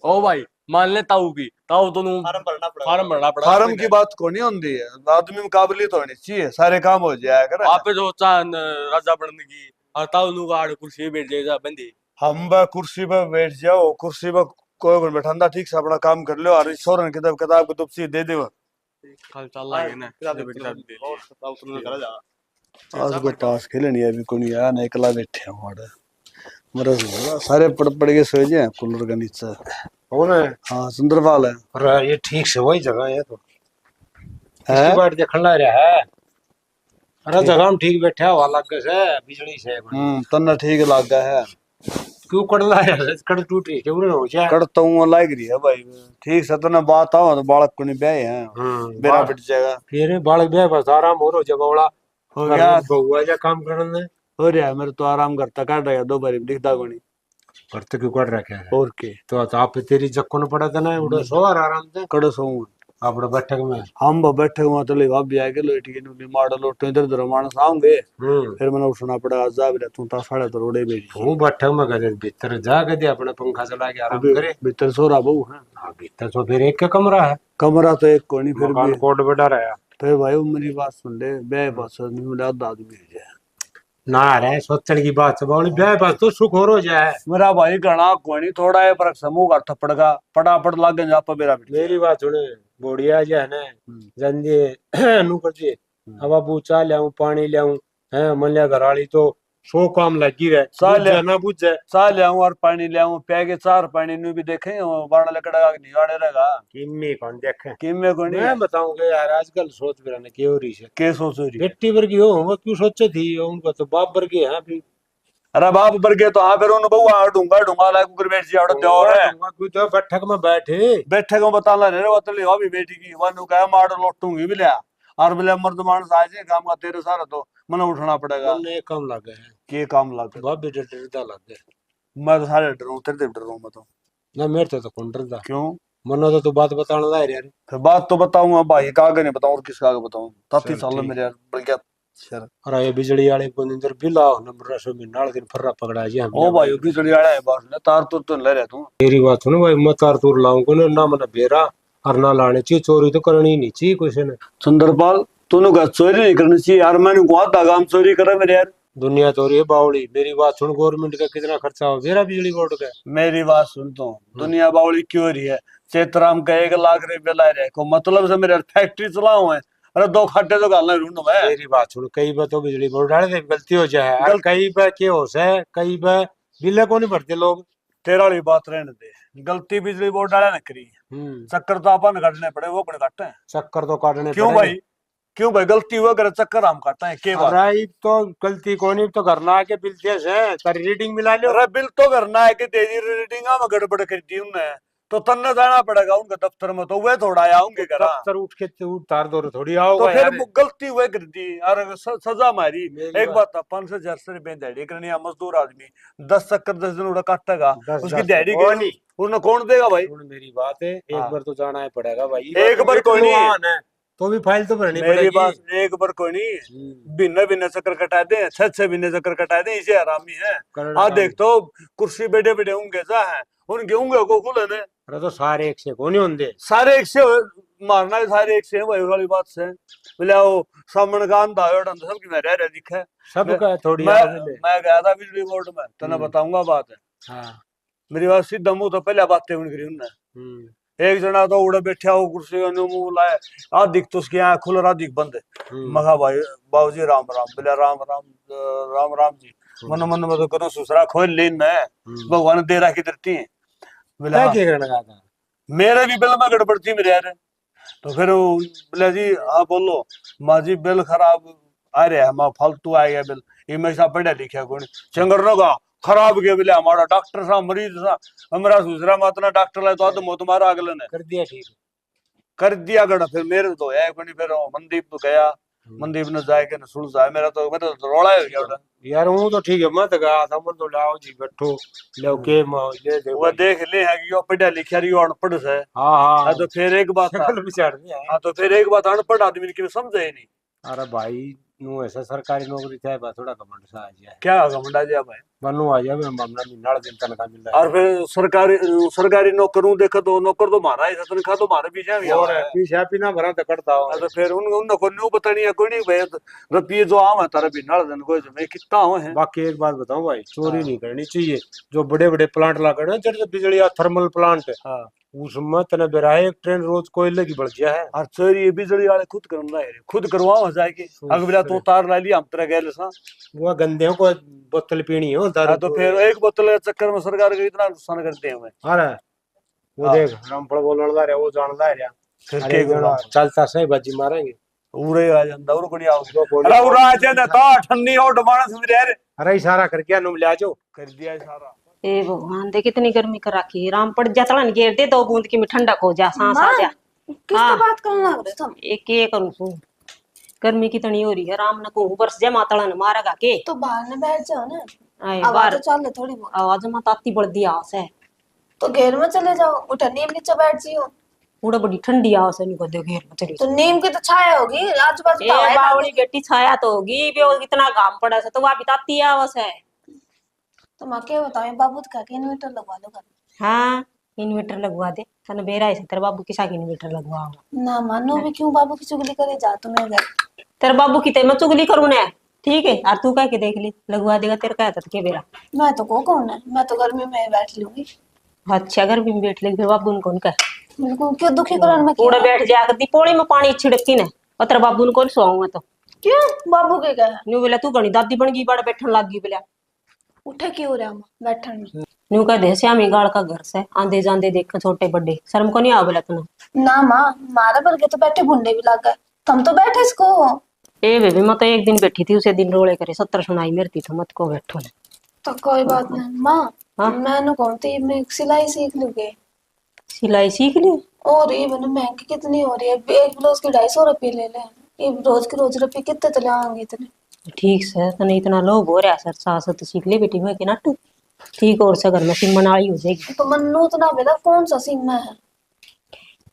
ओ भाई मान ले ताऊ की ताऊ तो फार्म भरना पड़ा फार्म भरना पड़ा फार्म की बात को नहीं होती है आदमी में काबिलियत होनी चाहिए सारे काम हो जाया कर आप पे जो चांद राजा बनने की और ताऊ नु आड़ कुर्सी पे बैठ जाएगा बंदी हम बा कुर्सी पर बैठ जाओ कुर्सी पर कोई को बैठांदा ठीक से अपना काम कर लो और छोरन किताब किताब को तुपसी दे दे कल चल लागे ना बेटी साहब दे और बताओ तुमने करा जा आज को ताश खेलनी है अभी कोई नहीं आया, ना एकला बैठे हूँ और मेरा सारे पड़ पड़ के सो जाए कूलर के नीचे। कौन है? हाँ सुंदरपाल है। अरे ये ठीक से वही जगह है तो है इसकी बात देखने लग रहा है। अरे जगह में ठीक बैठा हुआ अलग से बिजली से तन्ना ठीक लग गया है। क्यों कड़ रहा है? कड़ टूट रही क्यों हो जाए? करता हूँ लाग रही है भाई ठीक से तना बात आओ तो बालक को नहीं ब्याह है बेरा बिट जाएगा फिर बालक ब्याह बस आराम हो रो जब बड़ा हो गया बहुआ जा काम करने हो रहा है मेरे तो आराम करता काट रहा दो बारी दिखता को नहीं करते क्यों कर रखा है और के तो आप तेरी जक्को न पड़ा था ना उड़ो सो आराम से कड़ो सो अपने बैठक में हम बैठे हुआ तो ले भाभी आके लोटी के नुनी माडल लोटे इधर उधर मानस आऊंगे फिर मैंने उठना पड़ा जा भी तू ता साढ़े तो रोड़े बेरी हूं बैठक में गए भीतर जा के दे अपना पंखा चला के आराम करे भीतर सो रहा बहू है। हाँ भीतर तो फिर एक का कमरा है कमरा तो एक कोनी फिर मकान भी कोट बेटा रहा फिर भाई वो मेरी बात सुन ले ब्याह पास नहीं मिला आधा आदमी हो जाए ना रहे सोचने की बात सब ब्याह पास तो सुख हो जाए। मेरा भाई घना कोनी थोड़ा है पर समूह का थप्पड़ का पटापट लाग गया आप मेरा मेरी बात सुने बोड़िया जो है ना जंदे नु कर दिए अब बाबू चाह लियाऊं पानी लियाऊं है मल्लिया घराली तो 100 काम लगी रहे ना बुझे चा ले और पानी ले प्या के चार पानी नु भी देखे बाण लकड़ा का निगाड़े रहेगा किम्मी कौन देखे किमे को नहीं मैं बताऊंगा यार आजकल सोच बिरा ने क्यों रही है के सोच रही बेटी वर्गी हो वो क्यों सोचे थी उनको तो बाप वर्गी है भी अरे बाप बर गए तो हाँ फिर उन बउआ ढूंगा ढूंगा लाइक कर बैठ जी दो है कोई तो बैठक में बैठे को बता ला रे वो तो ले अभी बेटी की वनु कह मार लोटूंगी भी ले और बोले मर्द मानस आ जाए काम का तेरे सारा तो मने उठना पड़ेगा ने काम लगे है के काम लगे बाप भी डरदा लगे मैं तो सारे डरूं तेरे से डरूं मैं तो ना मेरे तो कौन डरदा क्यों मनो तो तू बात बताने ला यार फिर बात तो बताऊंगा भाई कागे नहीं बताऊं और किसका आगे बताऊं 33 साल मेरे यार बढ़ गया सर अरे ये बिजली वाले को अंदर बिला नंबर रसो में नाल दिन फर्रा पकड़ा जी हम ओ भाई बिजली वाला है बस ने तार तो ले रहा तू तेरी बात सुनो भाई मैं तार तूर लाऊं को ना मन बेरा और ना लाने चाहिए चोरी तो करनी नहीं चाहिए कुछ ने सुंदरपाल तूने का चोरी नहीं करनी चाहिए यार मैंने को आता काम चोरी करे मेरे यार दुनिया तो है बावली मेरी बात सुन गवर्नमेंट का कितना खर्चा हो मेरा बिजली बोर्ड का मेरी बात सुन तो दुनिया बावली क्यों रही है चेतराम का 1 लाख रुपया ला रहे को मतलब से मेरे फैक्ट्री चलाऊं है अरे 2 खड्डे तो गालना ढूंढूं मैं मेरी बात सुन कई बार तो बिजली बोर्ड डाले थे गलती हो जाए और कई बार क्या हो से कई बार बिल को नहीं भरते लोग तेरा वाली बात रहने दे गलती बिजली बोर्ड डाले न करी चक्कर तो अपन काटने पड़े वो कौन काटते हैं चक्कर तो काटने क्यों भाई गलती हुआ करे चक्कर हम काटते हैं के बात अरे तो गलती को नहीं तो घर ना आके बिल थे से तारी रीडिंग मिला लो अरे बिल तो करना है कि तेजी रीडिंग में गड़बड़ कर दी उनने तो तन्ने जाना पड़ेगा उनके दफ्तर में तो वे थोड़ा आऊंगे घर दफ्तर उठ के उतार दो थोड़ी आओ तो फिर गलती हुए कर दी और सजा मारी एक बात 500 रुपए दिहाड़ी करनी है मजदूर आदमी 10 चक्कर 10 दिन उड़ा काटेगा उसकी दिहाड़ी उन्हें कौन देगा भाई मेरी बात है एक बार तो जाना ही पड़ेगा भाई एक बार कोई नहीं तो भी फाइल तो भरनी मेरी बात एक बार कोई नहीं भिन्न भिन्न चक्कर कटा दे 6 भिन्न चक्कर कटा दे इसे आरामी है हाँ देख तो कुर्सी बैठे बैठे होंगे जा है उनके होंगे को खुले ने अरे तो सारे एक से को नहीं होंगे सारे एक से मारना सारे एक से वही वाली बात से बोले वो सामने का अंधा है सबकी मैं रह दिखा सबका थोड़ी मैं गया था बिजली बोर्ड में तो बताऊंगा बात है मेरी बात सीधा मुंह तो पहले बातें उनकी उनने एक जना तो उड़े बैठा हो कुर्सी मुंह लाए आधिक तो उसकी यहाँ खुल आधिक बंद है मखा भाई बाबूजी राम राम बोले राम राम राम राम जी मन मन में तो करो सुसरा खोल लेन मैं भगवान दे रहा की धरती है बोले मेरे भी बिल में गड़बड़ थी मेरे यार तो फिर बोले जी हाँ बोलो माँ जी बिल खराब आ रहा है माँ फालतू आ गया बिल ये हमेशा पढ़ा लिखा कौन चंगर का खराब गया बोले हमारा डॉक्टर सा मरीज सा हमारा दूसरा मातना डॉक्टर लाए तो तुम्हारा अगले ने कर दिया ठीक कर दिया गड़ा फिर मेरे तो है कोई फिर मनदीप तो गया मनदीप ने जाए के न सुन जाए मेरा तो रोड़ा हो गया यार वो तो ठीक है मत गया था मन तो लाओ जी बैठो लो के ये देखो वो देख ले है कि यो पढ़ा लिखा रही अनपढ़ है हां तो फिर एक बात हां तो फिर एक बात अनपढ़ आदमी की समझे ही नहीं अरे भाई नु ऐसा सरकारी नौकरी था बा थोड़ा घमंड सा आ जाए क्या घमंड आ जाए भाई बनू आ जाए मामला में नाल दिन तनखा मिल रहा है और फिर सरकारी नौकरों देखो तो नौकर तो मारा है तनखा तो मारे पीछे भी और पीछे पीना भरा तो करता हो तो फिर उन को न्यू पता नहीं है कोई नहीं भाई रुपये जो आम है तारा भी नाल दिन कोई मैं कितना हो है बाकी एक बात बताऊं भाई चोरी नहीं करनी चाहिए जो बड़े बड़े प्लांट लगा ना जैसे बिजली या थर्मल प्लांट उसमें तने बेरा एक ट्रेन रोज कोयले की बढ़ गया है। और चोरी ये बिजली वाले खुद करना है, खुद करवाओ जाके। अगला तो तार ला लिया हम तरह गए सा। वो गंदे को बोतल पीनी हो दारू तो फिर एक बोतल के चक्कर में सरकार को इतना नुकसान करते हैं हमें। अरे वो हाँ। देख रामफल बोलने लगा वो जानता है फिर अरे के करवा चलता सही बाजी मारेंगे। उरे आ जाता और कोनी आओ। वो बोले, अरे उरा आ जाता ता ठन्नी और डमाना समझ रहे। अरे इशारा करके अनुम ले जाओ। कर दिया सारा। ए भगवान देख कितनी गर्मी कर रखी है। राम पड़ जा तड़न घेर दे 2 बूंद की में ठंडक हो जा, सांस आ जा। किससे हाँ। बात करने लग रहे तुम? एक करूं सु गर्मी कितनी हो रही है। राम न को बरस जा मातड़न मारेगा के। तो बाहर में बैठ जाओ ना, आए आवाज बार तो चल ले थोड़ी बहुत। आवाज में ताती बढ़ दी आस है। तो घेर में चले जाओ, उठा नीम नीचे बैठ जियो। पूरा बड़ी ठंडी आस है, नहीं को दे घेर में चली। तो नीम की तो छाया होगी, आजू बाजू ए तो हवा है ना। बावड़ी बेटी छाया तो होगी बे, वो इतना घाम पड़ा से तो वहां भी ताती आवाज है। तो मैं क्या बताऊं, बाबू का इन्वर्टर लगवा लो घर। हाँ इन्वर्टर लगवा दे। तने बेरा है तेरे बाबू किसा की इन्वर्टर लगवाओ। ना मानो भी क्यों बाबू की चुगली करे, जा तुम्हें घर। तेरे बाबू की ते मैं चुगली करूं ना, ठीक है। और तू कह के देख ली लगवा देगा तेरे का के बेरा। मैं तो को कौन है, मैं तो गर्मी में बैठ लूंगी। अच्छा अगर भी बैठ लेगी फिर बाबू ने कौन कर बिल्कुल क्यों दुखी करन में पूरा क्यों? बैठ जा कर दी पोड़ी में पानी छिड़की ने और तेरे बाबू ने कौन सोऊंगा तो क्यों बाबू के गए? न्यू बोला तू घनी दादी बन गई बड़ बैठन लग गई बोला। उठे क्यों रहा हम बैठन में? न्यू कह दे श्यामी गाड़ का घर से आंधे जांदे देख छोटे बड़े शर्म को नहीं आ बोला तूने। ना माँ, मारा बरगे तो बैठे भुंडे भी लग गए, तुम तो बैठे इसको। ए बेबी मैं तो एक दिन बैठी थी उसे दिन रोले करे 70 सुनाई मेरती तो मत को बैठो ना। तो कोई बात नहीं माँ, हाँ? मैंने कौन थी मैं सिलाई सीख लूंगी। सिलाई सीख ली। और ये मैंने महंगी कितनी हो रही है, एक ब्लाउज की 250 रुपये ले ले। ये रोज के रोज रुपये कितने तो ले आएंगे इतने। ठीक से तने इतना लोभ हो रहा सर सास तो सीख ले बेटी मैं के नाटू ठीक और से घर में सिम बनाई हो जाएगी। तो मन्नू तो ना बेटा कौन सा सीमा है।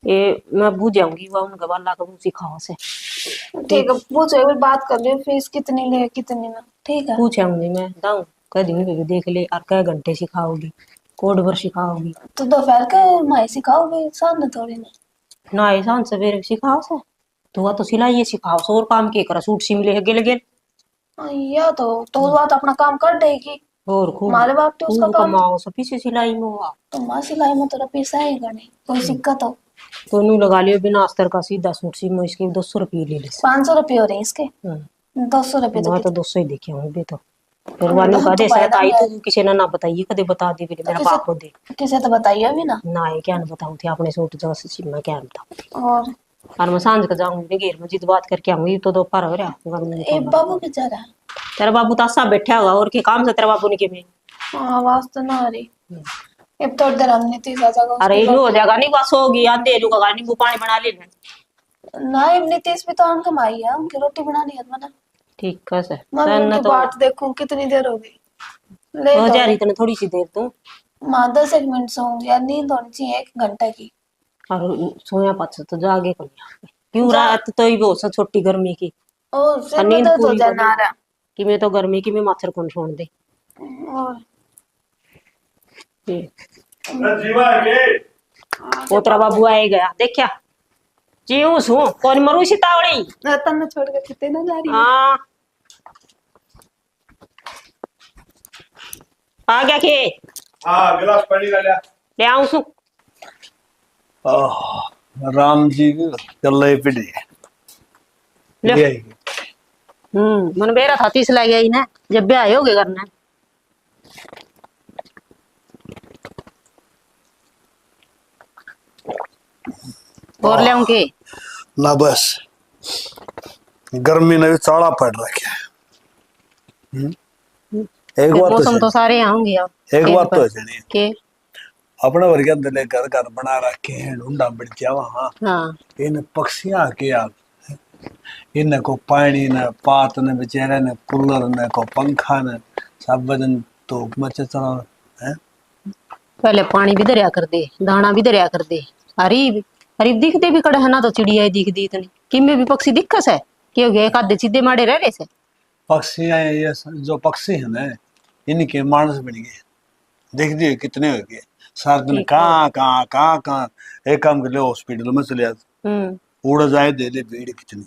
ये मैं बुझ जाऊंगी वह उनका वाला को सिखाओ से। ठीक है पूछो, एक बार बात कर लियो फीस कितनी ले कितनी ना, ठीक है। पूछूंगी मैं दाऊं कह दूंगी बेबी देख ले और कै घंटे सिखाओगी कोड भर सिखाओगी। तो दोपहर के माई सिखाओगे, सामने थोड़ी ना। ना ऐसा सवेरे सिखाओ से तो तो सिलाई सिखाओ से और काम के करा सूट सिम ले गेल गेल या तो बात अपना काम कर देगी। और खूब हमारे बाप तो उसका काम कमाओ सब पीछे सिलाई में हुआ तो माँ सिलाई में तेरा पैसा है नहीं, कोई सिक्का तो तो नू लगा लियो बिना अस्तर का सीधा सूट सिम में इसके 200 रुपये ले ले। 500 रुपये हो रहे हैं इसके, 200 रुपये तो मैं तो 200 ही देखे होंगे तो फिर वाली का दे शायद आई तो किसी ने ना बताइए कदे बता दे फिर मेरा बाप को दे किसे तो बताइए अभी ना। ना ये क्या ना बताऊं थी अपने सूट जो सिम में क्या बताऊं। और मैं सांझ का जाऊंगी घेर में जिद बात करके आऊंगी तो दोपहर हो रहा ए बाबू के जा रहा है। तेरा बाबू तासा बैठा होगा और के काम से तेरा बाबू ने के में आवाज तो ना आ रही। अब तो इधर हमने तीसरा जगह अरे इनु हो जाएगा नहीं बस होगी आंधे लू का नींबू पानी बना ले ना। अब नीतीश भी तो उनका माई है, उनकी रोटी बनानी है बना। ठीक है सर मैं सन उनकी तो बात देखूं कितनी देर हो गई। ले हो तो जा रही तने थोड़ी सी देर तू माँ 10 मिनट सोऊंगी यार, नींद होनी चाहिए 1 घंटे की। और सोया पाछ तो जागे को क्यों रात तो ही बहुत छोटी गर्मी की और सिर में नींद दर्द हो पूरी जाना रहा। कि मैं तो गर्मी की में मच्छर कौन छोड़ दे। और जीवा के वो तेरा बाबू आए गया देखा जीव सु कौन मरू सीतावड़ी रतन ने छोड़ के कितने ना जा रही है। हाँ आ गया के हाँ गिलास पानी का लिया ले आऊं सु राम जी चल रही पीढ़ी ले मन बेरा था 30 लग गया ही ना जब ब्याह हो गए करना और ले आऊं के ना बस गर्मी ने भी चाड़ा पड़ रखा है। एक बात मौसम तो तो सारे आऊंगे अब एक बात तो है के अपने वर्ग अंदर घर घर बना रखे हैं ढूंढा बढ़ जावा। हाँ हाँ इन पक्षियां के आप इन को पानी न पात न बेचारे न कूलर न को पंखा न सब बदन तो मचे चला है। पहले पानी भी दरिया कर दे दाना भी दरिया कर दे अरीब अरीब दिखते भी कड़े है ना तो चिड़िया दिख दी इतनी किमे भी पक्षी दिक्कत है क्यों गए एक आधे सीधे मारे रह रहे से पक्षियां ये जो पक्षी है ना इनके मानस बन गए देख दिए कितने हो गए सारा दिन कहाँ एक काम कर ले हॉस्पिटल में चले जाते उड़ा जाए दे ले भीड़ कितनी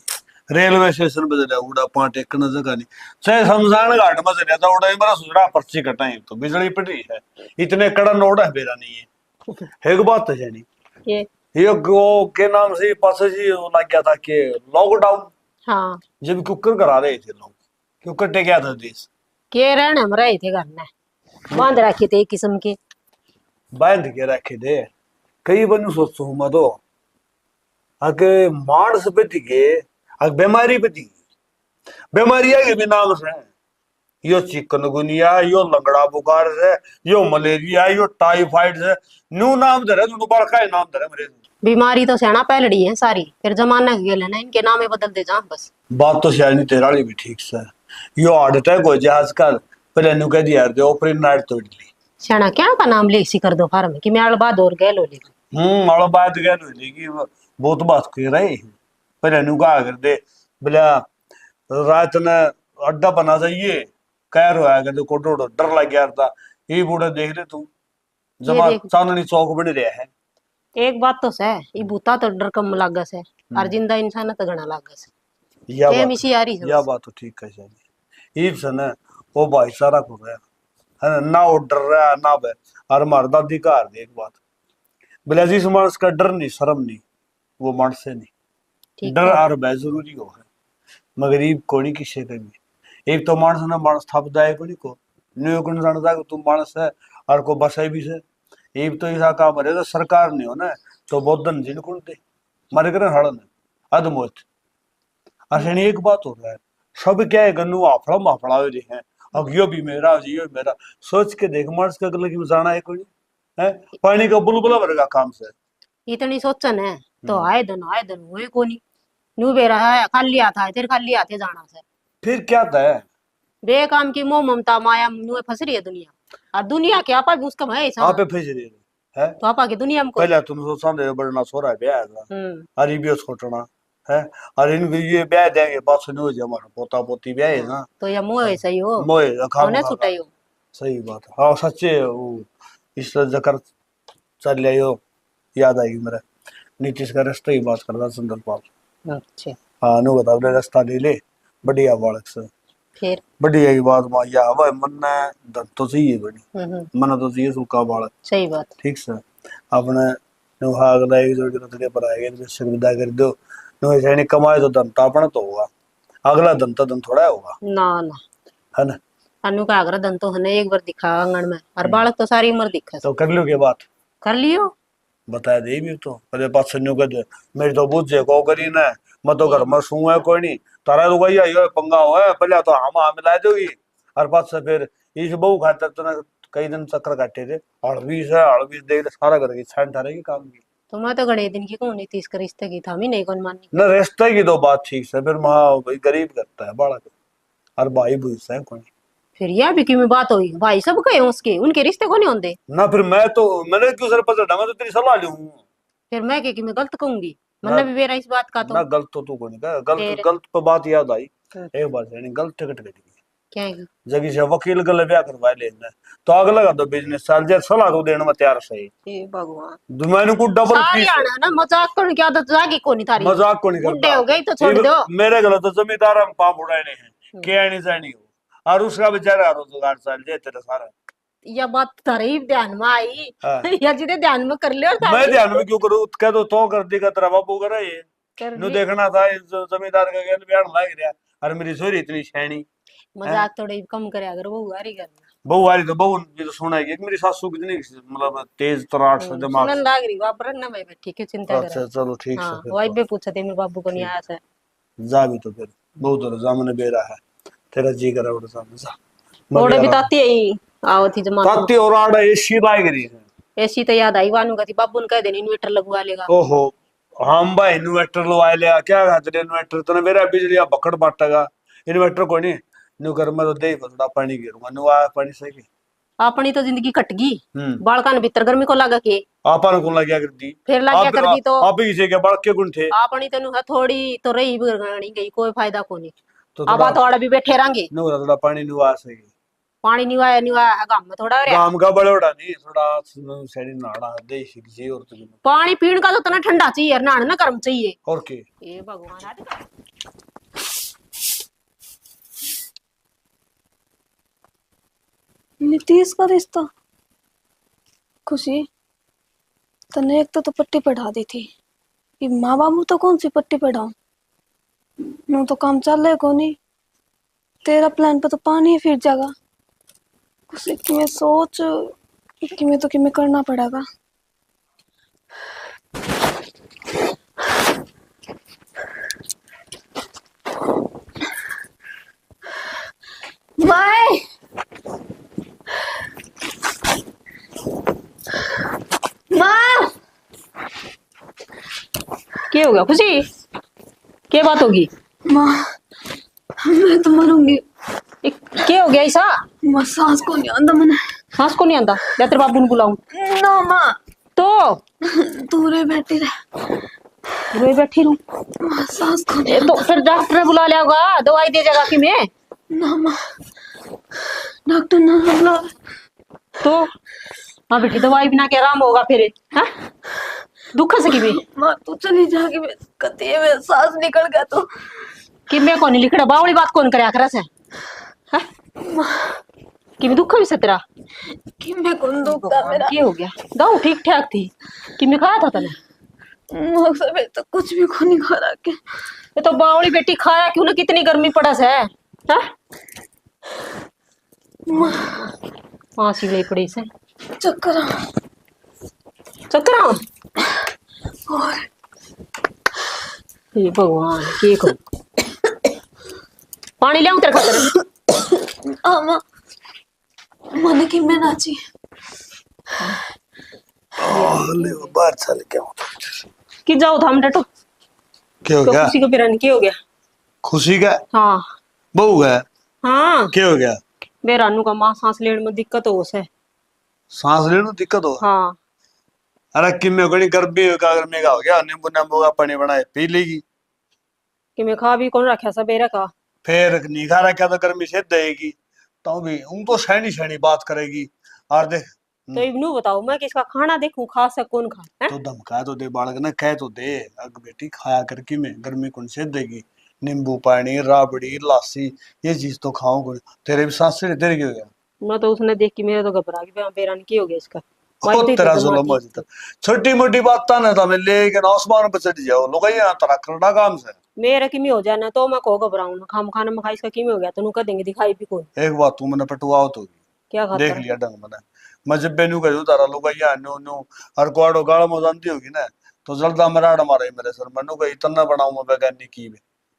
रेलवे स्टेशन पे चले उड़ा पांच एक जगह नहीं चाहे शमशान घाट में चले जाता उड़ा मेरा सुधरा पर्ची कटाई तो बिजली पड़ रही है इतने कड़ा नोड़ा है मेरा नहीं है एक बात तो है नहीं ये ये वो के नाम से पास जी वो लग गया था कि लॉकडाउन, हाँ जब कुकर करा रहे थे लोग, क्यों कटे गया था देश, के रहने हम रहे थे घर में, बांध रखे थे एक किस्म के। बांध के रखे थे। कई बन सोचो मैं तो अगे मानस बच गए, अग बीमारी बच गई, बीमारियां के भी नाम से यो चिकनगुनिया, यो लंगड़ा बुखार से, यो मलेरिया, यो टाइफाइड से, न्यू नाम धरे तो बड़का ही नाम धरे मेरे। बीमारी तो सेना पहलड़ी है सारी, फिर जमाना के गेले ना, इनके नाम बदल दे जा बस। बात तो शायद नहीं तेरा भी ठीक से, यो हार्ट अटैक हो जाए आजकल, पहले नु कह दिया यार ओपरेट नाइट तोड़ ली। सेना क्या का नाम ले इसी कर दो फार्म कि मैं अलबाद और गैलो ले। और बात कह लो कि बहुत बात कर रहे हैं, पहले नु कहा कर दे बोला रात ने अड्डा बना चाहिए, कह रहा है कि कोटो डर लग गया था, ये बूढ़ा देख ले तू, जमा देख। चांदनी चौक बन रहा है। एक बात तो है, ये भूता तो डर कम लागस है, और जिंदा इंसान तो घना लागस है। या टेम बात इसी आ रही है या बस। बात तो ठीक है शायद ये से ना वो भाई सारा कर रहा है ना, वो डर रहा है ना बे, और हमारे दादी का हार एक बात बोले जिस मानस का डर नहीं शर्म नहीं, वो मानस से नहीं, ठीक डर है। और भय जरूरी हो है, मगर ये कोनी किसे कभी एक तो मानस ना मानस थापदा है कोनी को न्यू को जानता है तुम मानस है और को बस है भी से, एक तो ऐसा काम है तो सरकार नहीं हो ना तो बोधन जिन कुण दे मारे करे हड़न अदमोत। अच्छा नहीं एक बात हो रहा है, सब क्या है गन्नू आफड़ा माफड़ा हो रहे हैं, अब यो भी मेरा यो भी मेरा, सोच के देख मार्स का गले की जाना है कोई है, पानी का बुलबुला भरेगा काम से। इतनी सोचन है तो आए दिन हुए कोनी। नू बेरा है खाली हाथ आए, तेरे खाली हाथे जाना से। फिर क्या था बेकाम की मोह ममता माया नुए फंस रही है दुनिया, और दुनिया के आपा भी उसका है ऐसा। आप फिर है तो आपा की दुनिया में कोई। पहले तुम सोचा दे बड़ना सोरा ब्याह था, अरे भी छोटना है, अरे इनको ये ब्याह देंगे पास नहीं हो जाए हमारा पोता पोती ब्याह है ना, तो या मोह ऐसा ही हो, मोए होने छुटाई हो। सही बात है हाँ सच्चे वो इस जकर चल लिया याद आएगी मेरे, नीतीश का रास्ता ही बात करता सुंदर पाल। अच्छा हाँ नु बता अपने रास्ता ले ले बढ़िया बालक से, फिर बढ़िया की बात माया हवा मन ने धन तो चाहिए बड़ी, मन तो चाहिए सूखा बालक। सही बात। ठीक से अपने नुहा अगला एक जोड़ के तेरे पर आएगा तो सुविधा कर दो, नु ऐसे नहीं कमाए तो धन तो अपना तो होगा, अगला धन तो धन थोड़ा होगा ना ना है ना। अनु का अगर दन तो हने एक बार दिखा आंगन में, और बालक तो सारी उम्र दिखा। तो कर लो के बात कर लियो। बताया दे भी तो पहले पास सुनियो कर मेरी तो बुझे को करी ना, मैं तो घर में सू है कोई नहीं, तारा तो गई है पंगा हुआ है पहले तो हम मिला दोगी, और पास से फिर इस बहु खातर तो ना कई दिन चक्कर काटे थे, हड़बीस दे सारा करके छान थारे की काम की। तो मैं तो गणे दिन की कौन नीतीश का रिश्ते की था, मैं नहीं कौन मानी। न रिश्ते की तो बात ठीक से फिर माँ भाई गरीब करता है बाड़ा और भाई भूसा है कोई फिर यह भी क्यों बात हुई, भाई सब गए उसके, उनके रिश्ते को नहीं होते। ना, फिर मैंने क्यों सर पकड़ा, मैं तो तेरी सलाह लूं फिर मैं क्या कि मैं गलत कहूंगी, ना, मन भी बेरा इस बात का तो। ना गलत तो तू को नहीं कहा, गलत फिर गलत पे बात याद आई एक बार यानी गलत टिकट कटी क्या है कि? जगह से वकील गले ब्याह करवा लेना तो अगला का तो बिजनेस चल जाए, सलाह तो देने में तैयार सही हे भगवान। मैंने को डबल सारी फीस आना ना मजाक करने की आदत जागी को नहीं थारी। मजाक को नहीं बुड्ढे करता, हो गई तो छोड़ दो। मेरे गलत तो जमींदार हम पाप उड़ाने हैं क्या नहीं जानी हो, और उसका बेचारा रोजगार चल जाए तेरा सारा। यह बात तारी ध्यान में आई। हाँ। या जिदे ध्यान में कर ले और मैं तारी ध्यान में क्यों करूँ, कह तो कर दी का तेरा बाबू करे ये कर नु ली। देखना था इस जमींदार का गेल ब्याह लग रहा, और मेरी सोरी इतनी शैनी मजाक थोड़ी कम करे अगर वो हुआ रही कर। बहू वाली तो बहू ये तो सुना है कि मेरी सासू कितनी मतलब तेज तराट से दिमाग सुनन लाग रही बाप रन्ना भाई ठीक है चिंता अच्छा कर। चलो ठीक हाँ से फिर वही तो भी पूछा थे मेरे बाबू को नहीं आया से। जा भी तो फिर बहुत तो जामने बेरा है तेरा जी करा उड़ सामने जा ओड़े भी ताती आई आओ थी जमा ताती और आड़ा एसी लाग रही है ऐसी तो याद आई वानू का थी बाबू ने कह देनी इन्वर्टर लगवा लेगा। ओहो हम भाई इन्वर्टर लगा लिया क्या खातिर इन्वर्टर तो मेरा बिजली बकड़ बाटेगा इन्वर्टर को नहीं नु कर मैं तो दे बसड़ा पानी गिरूंगा नु आ पानी सही अपनी तो जिंदगी कटगी बालका ने भीतर गर्मी को लगा के आपन को लग गया कर दी फिर लग गया कर दी तो आप ही से के बड़ के गुण थे अपनी तेनु थोड़ी तो रही बिगड़नी गई कोई फायदा को नहीं। तो अब आ थोड़ा भी बैठे रहेंगे नु थोड़ा पानी नु आ सही पानी निवाया गांव में थोड़ा रहा गांव का बड़ोड़ा नहीं थोड़ा सैडी नाड़ा देसी की और तो पानी पीने का तो इतना ठंडा चाहिए यार नहाना गर्म चाहिए। और के ये भगवान आज नीतीश का रिश्ता खुशी तने एक तो पट्टी पढ़ा दी थी, ये माँ बाबू तो कौन सी पट्टी पढ़ाऊं, नू तो काम चल रहा है कोनी, तेरा प्लान पे तो पानी ही फिर जाएगा, कुछ कि मैं सोच कि मैं तो कि मैं करना पड़ेगा। माए माँ, क्या हो गया खुशी? क्या बात होगी? माँ मैं तो मरूंगी। क्या हो गया ऐसा? माँ सांस को नहीं आंदा मैंने। सांस को नहीं आंदा? या तेरे बाबू ने बुलाऊं? ना माँ, तो तू रे बैठी रहे, रोई बैठी रहूं? माँ सांस को नहीं ये तो आंदा। फिर डॉक्टर ने बुला लिया होगा, दवाई दे जाएगा कि मैं? ना माँ, डॉक्टर ना बुला। तो हाँ बेटी, दवाई बिना के आराम होगा फिर? हाँ, दुख से कि मैं माँ तू चली जाके मैं कती है, मैं सांस निकल गया तो। कि मैं कौन लिखड़ा बावली बात कौन करे आखरा से? हाँ? कि मैं दुख भी से तेरा? कि मैं कौन दुखता मेरा? क्या हो गया? दाऊ ठीक ठाक थी कि मैं खाया था तने? माँ सब तो कुछ भी को नहीं खा रहा के। ये तो बावली बेटी खाया क्यों ना, कितनी गर्मी पड़ा से? हाँ? फांसी ले पड़ी से चक्कर चक्कर आओ। और ये भगवान के करूं? पानी ले आऊं तेरे खातिर? माँ मन की मैं नाची। ले बाहर चल के आओ। कि जाओ थाम डटो। क्या हो तो गया? खुशी को बिरान क्या हो गया? खुशी का हाँ बहू है? हाँ, क्या हो गया? बेरानू का मां सांस लेने में दिक्कत हो से। सांस लेने में दिक्कत हो? हाँ अरे किम्मे गणी गर्मी का हो गया, नींबू नींबू का पानी बनाए पी लेगी। कि मैं खा भी कौन रखा सा बेरा का? फिर निखा रखा तो गर्मी से देगी, तो भी उन तो सैनी सैनी बात करेगी। और देख तो इबनू बताओ, मैं किसका खाना देखूं, खा सक कौन खा है? तो धमका तो दे बालक ने, कह तो दे अग बेटी खाया कर की में गर्मी कौन से देगी, नींबू पानी राबड़ी लस्सी ये चीज तो खाओ कौन। तेरे भी सांस से तेरे क्यों गया? मैं तो उसने देख के मेरा तो घबरा गया, बेरान की हो गया इसका। ओ वाइट ही तेरा तो जुल्म दिमाग मौजूद छोटी मोटी बात था ना, तो लेकिन आसमान पर चढ़ जाओ लोग यहाँ तरह करना काम से। मेरा किमी हो जाना तो मैं को घबराऊं ना, खाम खाना में खाई इसका किमी हो गया तो नु कह देंगे दिखाई भी कौन। एक बात तू मैंने पटुआओ तो क्या देख खाता? लिया ढंग मैंने, मैं जब बेनू कह तारा लोग यहाँ नो नो हर कुआड़ो गाड़ में जानती होगी ना, तो जल्दा मराड़ मारे मेरे सर मनु का इतना बनाऊं मैं वैज्ञानिक की में,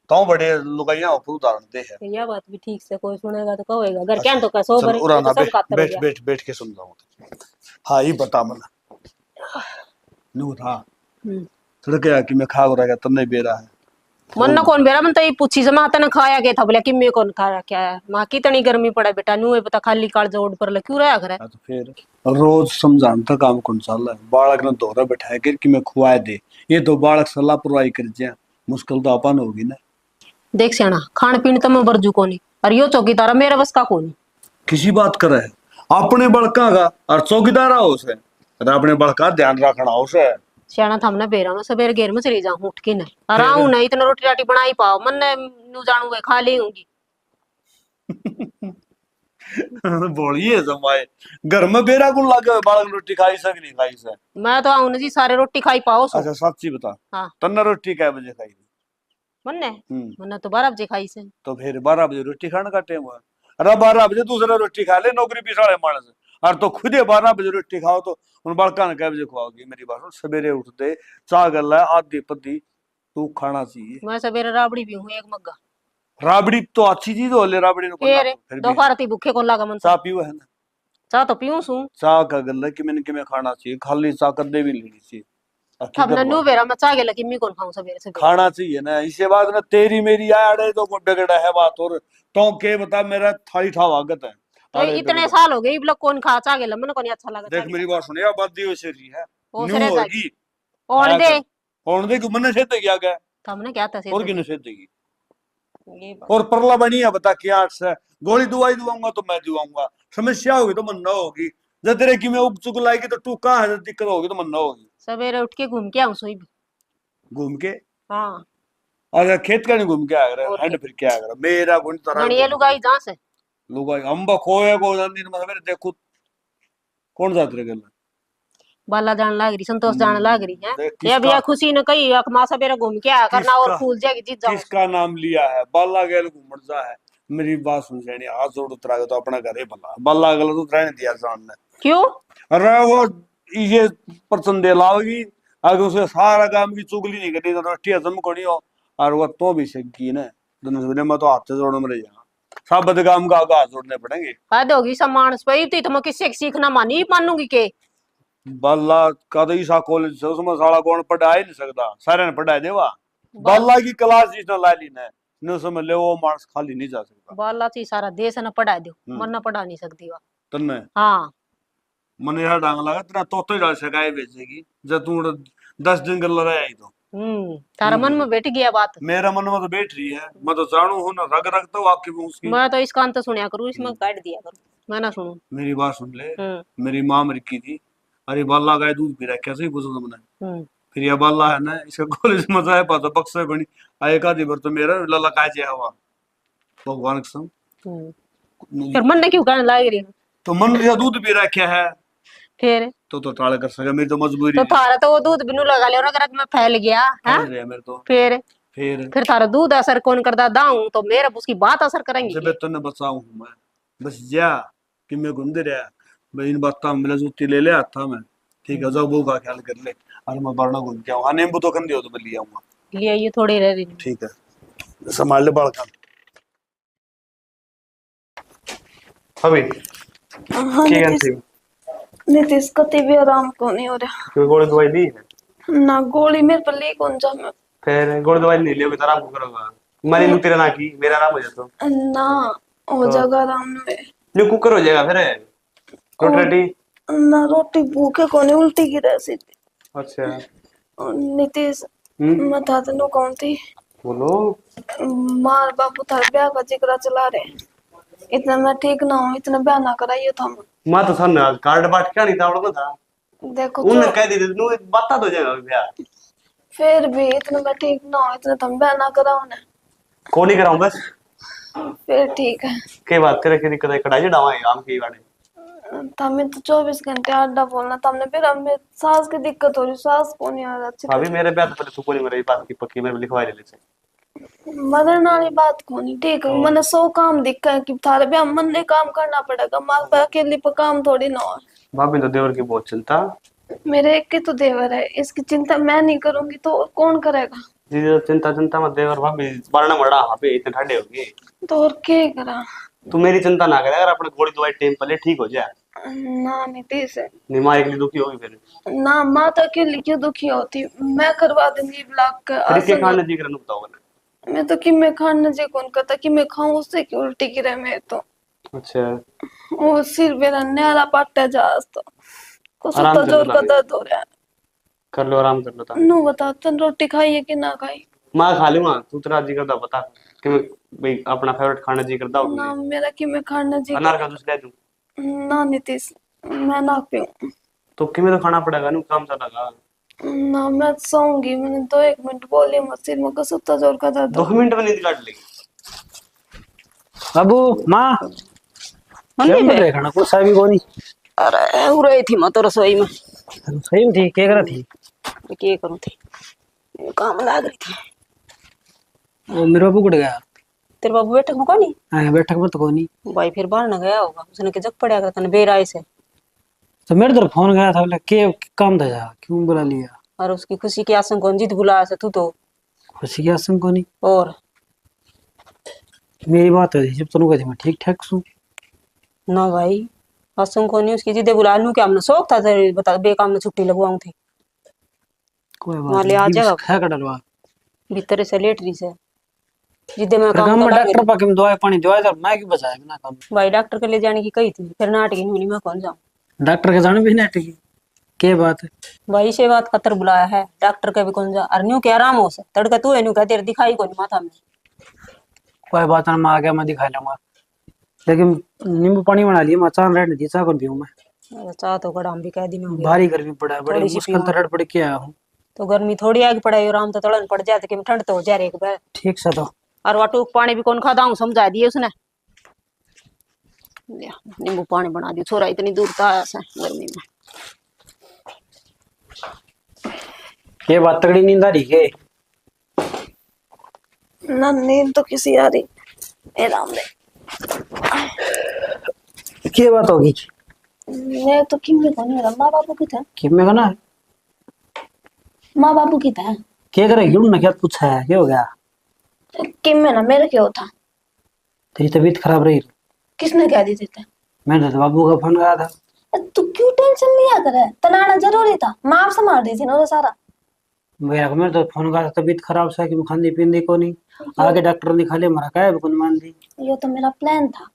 तो बड़े लोग यहाँ ऊपर उदाहरण दे है। यह बात भी ठीक से कोई सुनेगा तो कहेगा घर क्या अच्छा, तो कैसो चल भरे, ये उड़ाना तो सब बैठ खातर हो बैठ गया। बैठ बैठ के समझाऊं। हाँ ये बता मना नू था हम्म। थोड़ा क्या कि मैं खा रहा था तब नहीं बेरा है मन ना कौन बेरा मन तो ये पूछी से माता ने खाया गया था बोले कि मैं कौन खाया क्या है, माँ कितनी गर्मी पड़ा बेटा, नू है पता खाली काल जोड़ पर ले क्यों रहा घर है? हाँ, तो फिर रोज समझाता काम कौन चल रहा है, बालक ने दोहरा बैठाया कर कि मैं खुआ दे, ये तो बालक सलाह पुरवाई कर जाए, मुश्किल तो अपन होगी ना। देख सियाना खान पीन तो मैं बरजू को नहीं, और यो चौकीदार मेरे बस का कौन? किसी बात करे है अपने बड़का का और चौकीदार हो उसे, अरे अपने बड़का ध्यान रखना उसे। सियाना था हमने बेरा ना सवेरे घेर में चली जाऊं उठ के नहीं, और आऊं नहीं इतना रोटी राटी बनाई पाओ मन ने नू जानूंगा खा ली होंगी। बोलिए जमाए घर में बेरा कौन लागे बालक रोटी खाई सक नहीं खाई से? मैं तो आऊं ना जी सारे रोटी खाई पाओ सो। अच्छा सच्ची बता, हाँ तन्ना रोटी कै बजे खाई? मन ने तो 12 बजे खाई से। तो फिर 12 बजे रोटी खाने का टाइम हुआ, अरे 12 बजे दूसरा रोटी खा ले नौकरी पिछाड़े मानस, और तो खुद 12 बजे रोटी खाओ तो उन बालका ने कै बजे खुआओगी? मेरी बात सुन, सवेरे उठते चाह गल है आधी पद्दी तू खाना चाहिए। मैं सवेरे राबड़ी भी हूँ एक मग्गा। राबड़ी तो अच्छी चीज हो ले, राबड़ी फिर फिर भी दोपहर ती भूखे को लागा मन चाह पीओ है ना, चाह तो पीऊं सू। चाह का गल है कि मैंने खाना चाहिए, खाली चाह कदे भी लेनी चाहिए। हमने नू बेरा मैं चाह गेला कि मी कौन खाऊं सवेरे सवेरे। खाना चाहिए ना, इसके बाद में तेरी मेरी आड़े तो कोई बिगड़ा है बात, और तो के बता मेरा थाली ठावागत है। तो अरे इतने बिगड़ा। साल हो गए इब लोग कौन खा चाह गेला मन को नहीं अच्छा लगा। देख मेरी बात सुनिए, आबादी वैसे रही है ओ न्यू सरे होगी और दे और दे कि मन से गया गया हमने क्या था और किने से देगी ये और परला बनी है बता क्या से गोली दवाई दुआऊंगा तो मैं दुआऊंगा, समस्या होगी तो मन ना होगी, जब तेरे की मैं उग चुक लाएगी तो तू कहाँ है, दिक्कत होगी तो मन ना होगी। सवेरे उठ के घूम के आऊं सोई। घूम के हाँ अगर खेत का नहीं घूम के आया और हेड फिर क्या आएगा मेरा गुण तरह गणिया लुगाई जहां से लुगाई अंबा खोए को जानती नहीं, मेरे देखो कौन जात रे गल बाला जान लाग रही, संतोष जान लाग रही है। देख ये भैया किसका खुशी ने कही मासा बेरा घूम के आया करना और किसका फूल जाएगी जीत जाओ। किसका नाम लिया है? बाला गेल घूमट जा है। मेरी बात सुन लेनी, हाथ जोड़ उतरा के तो अपना घर है भला, बाला गेल तो रहने दिया जान ने। क्यों? अरे वो ये पर्सन दे लाओगी, आगे उसे सारा काम की चुगली नहीं करनी तो टिया जम कोनी हो। और वो तो भी सकी ने दोनों से मैं तो हाथ से जोड़ो मेरे यहाँ सब बद काम का आगे हाथ जोड़ने पड़ेंगे। हद होगी सम्मान पे तो मैं किससे सीखना मानी मानूंगी के। बाला का तो ईसा कॉलेज से उसमें साला कौन पढ़ा ही नहीं सकता, सारे ने पढ़ाई देवा। बाला की क्लास जिसने ला ली ने उसमें ले वो मार्क्स खाली नहीं जा सकता। बाला ची सारा देश न पढ़ा दो, हम्म। मन न पढ़ा नहीं सकती वा। तन्ने हाँ मने यार डांग लगा तेरा तो डाल सकाए बेचेगी जब तू 10 दिन कर रहा है तो तारा मन में बैठ गया बात। मेरा मन में तो बैठ रही है, मैं तो जानू हूं ना, रग रग तो आपकी उसकी। मैं तो इस कान तो सुनया करूँ, इसमें काट दिया करूँ, मैं ना सुनूं। मेरी बात सुन ले, मेरी माँ मर की थी, अरे बाला गाय दूध पी रहा है कैसे ही पूछो तुमने। फिर यह बाला है ना, इसका कॉलेज मजा है पाता बक्से बनी आए का दिवर तो मेरा लला काय जे हवा भगवान कसम। फिर मन ने क्यों कहने लग रही? तो मन या दूध पी रखा है फिर तो टाल कर सके, मेरी तो मजबूरी तो थारा तो वो दूध बिनु लगा लिया अगर मैं फैल गया है मेरे तो। फिर थारा दूध असर कौन करता दाऊं तो मेरा उसकी बात असर करेंगी। जब तूने बचाऊं मैं बस जा कि मैं घूमते रहा भाई इन बात मिला जूती ले ले आता मैं, ठीक है, जाओ वो का ख्याल कर ले और मैं बरना घूम के आऊं। नींबू तो खंदी हो तो मैं ले आऊंगा, ले आइए थोड़ी रह रही। ठीक है, संभाल ले बाल का। अभी हाँ क्या नीतीश, थी नीतीश कति भी आराम को नहीं हो रहा कोई गोली दवाई दी है ना, गोली मेरे पर ली कौन जा मैं फिर गोली दवाई नहीं लियोगे तो आराम को करोगा। मरी नु तेरा ना की मेरा आराम हो जाता ना हो तो- जाएगा आराम में। न्यू कुकर हो जाएगा फिर रोटी। ना रोटी भूखे को नहीं उल्टी की रही थी। अच्छा नीतीश मैं था तेनू कौन थी बोलो। मार बापू थारे ब्याह का जिक्र चला रहे, इतना मैं ठीक ना हूँ, इतना ब्याह ना कराइए तो हम। मैं तो सन कार्ड बाट क्या नहीं था ना था देखो उन्हें कह दी नु बता दो जाएगा भैया। फिर भी इतना मैं ठीक ना हूँ, इतना तुम ब्याह ना कराओ ना। कौन नहीं कराऊं बस फिर ठीक है। के बात करे कि दिक्कत है कढ़ाई चढ़ावा है आम की वाले तमें तो 24 घंटे अड्डा बोलना तमने, फिर हमें सांस की दिक्कत हो रही, सांस को नहीं आ रहा अच्छी अभी मेरे ब्याह तो पहले तू कोनी मेरी बात की पक्की मेरे लिखवा ले ले मदर नाली बात को नहीं ठीक है। मैंने 100 काम दिखा है कि थारे ब्याह मन ने काम करना पड़ेगा, माँ बाप अकेले पर काम थोड़ी ना हो। भाभी तो देवर की बहुत चिंता। मेरे एक के तो देवर है, इसकी चिंता मैं नहीं करूंगी तो और कौन करेगा। जी चिंता चिंता मत देवर भाभी बारना मड़ा हाँ पे इतने ठंडे होगी तो और क्या करा। तू मेरी चिंता ना करे, अगर अपने गोली दवाई टाइम पहले ठीक हो जाए ना नीतीश है नहीं माँ एक लिए दुखी होगी फिर ना, माँ तो अकेली क्यों दुखी होती, मैं करवा दूंगी ब्लॉक का फिर के आसन। खाने जी करना बताओ ना। मैं तो कि मैं खाने जे कौन कहता कि मैं खाऊं उससे क्यों उल्टी गिरे मैं तो। अच्छा वो सिर मेरा न्यारा पाटा जास तो कुछ आराम तो कर जोर लो का अभी। दर्द हो रहा है। कर लो आराम कर लो ता नु बता तन रोटी खाई है कि ना खाई। माँ खा लूंगा तू तेरा जी करता बता कि मैं भाई अपना फेवरेट खाना जी करता हूँ ना मेरा कि मैं खाना जी अनार का जूस ले दूं ना नीतीश मैं ना पीऊं। तो कि मैं तो खाना पड़ेगा नहीं काम चलेगा। ना मैं सोऊंगी, मैंने 2-1 मिनट बोली मत, सिर में कसुता तो जोर का दर्द 2 मिनट में नींद काट लेगी। अबू माँ क्या कर रहे खाना कुछ साहब को नहीं। अरे हो रही थी मैं तो रसोई में। सही में थी क्या कर रही थी? क्या करूं थी, काम लाग रही थी। वो मेरे बाबू उड़ गया। तेरे बाबू बैठक में कौन? हाँ बैठक में तो कोनी भाई फिर बाहर न गया होगा, उसने के जग पड़ा करता ने बेराय से। तो मेरे तरफ फोन गया था बोले के काम था जा क्यों बुला लिया। और उसकी खुशी की आसंग कौन जीत बुलाया से तू तो। खुशी की आसम कोनी और मेरी बात है जब तनु कहती मैं ठीक ठाक सू ना भाई आसंग कौन उसकी जीते बुला लूं क्या, हमने शौक था तेरे बता बेकाम में छुट्टी लगवाऊं थी। कोई वहाँ बात ले आ नहीं जाएगा। खा कर डलवा भीतर से लेटरी से जिदे मैं फिर काम काम में तो लगे डॉक्टर पाके में दवाई पानी दवाई तो मैं क्यों बचाया बिना काम। भाई डॉक्टर के ले जाने की कही थी, फिर नाटक नहीं मैं कौन जाऊं। डॉक्टर के जाने भी नहीं टिकी के बात है। भाई से बात कतर बुलाया है डॉक्टर के भी कौन जा, और न्यू के आराम हो से तड़का तू है न्यू कह तेरे दिखाई को नहीं माथा में। कोई बात ना मैं आ गया मैं दिखा लूंगा, लेकिन नींबू पानी बना लिया मैं चाह रहने दी चाह कर पीऊं मैं। अरे चाह तो गड़ा हम भी कह दी में हो गया। भारी गर्मी पड़ा है बड़ी थोड़ी सी मुश्किल पीऊं। तो रड़ पड़ के आया हूँ। तो गर्मी थोड़ी आगे पड़ाई आराम तो तड़न पड़ जाए कि ठंड तो हो जाए एक बार। ठीक से तो और वाटू पानी भी कौन खाता हूँ समझा दिए उसने। नींबू पानी बना दी छोरा इतनी दूर था आया से गर्मी में। ये बात तगड़ी नींद आ रही है। ना नींद तो किसी आ रही। ए राम रे, क्या बात होगी? मैं तो किम में कोनी रहा, माँ बापू की था। कि मैं कहना माँ बापू की था। क्या करेगी उन्होंने क्या पूछा है, क्या हो गया? किम में ना मेरे क्यों था? तेरी तबीयत खराब रही? किसने कह दी थी? मैंने तो बाबू का फोन करा था। तू क्यों टेंशन लिया करे? तनाना जरूरी था, माँ आप संभाल रही थी ना वो सारा। मेरे तो फोन करा था, तबीयत खराब सा कि मैं खांदी पींदी को नहीं। आगे डॉक्टर ने खाली मरा का है मान दी। ये तो मेरा प्लान था।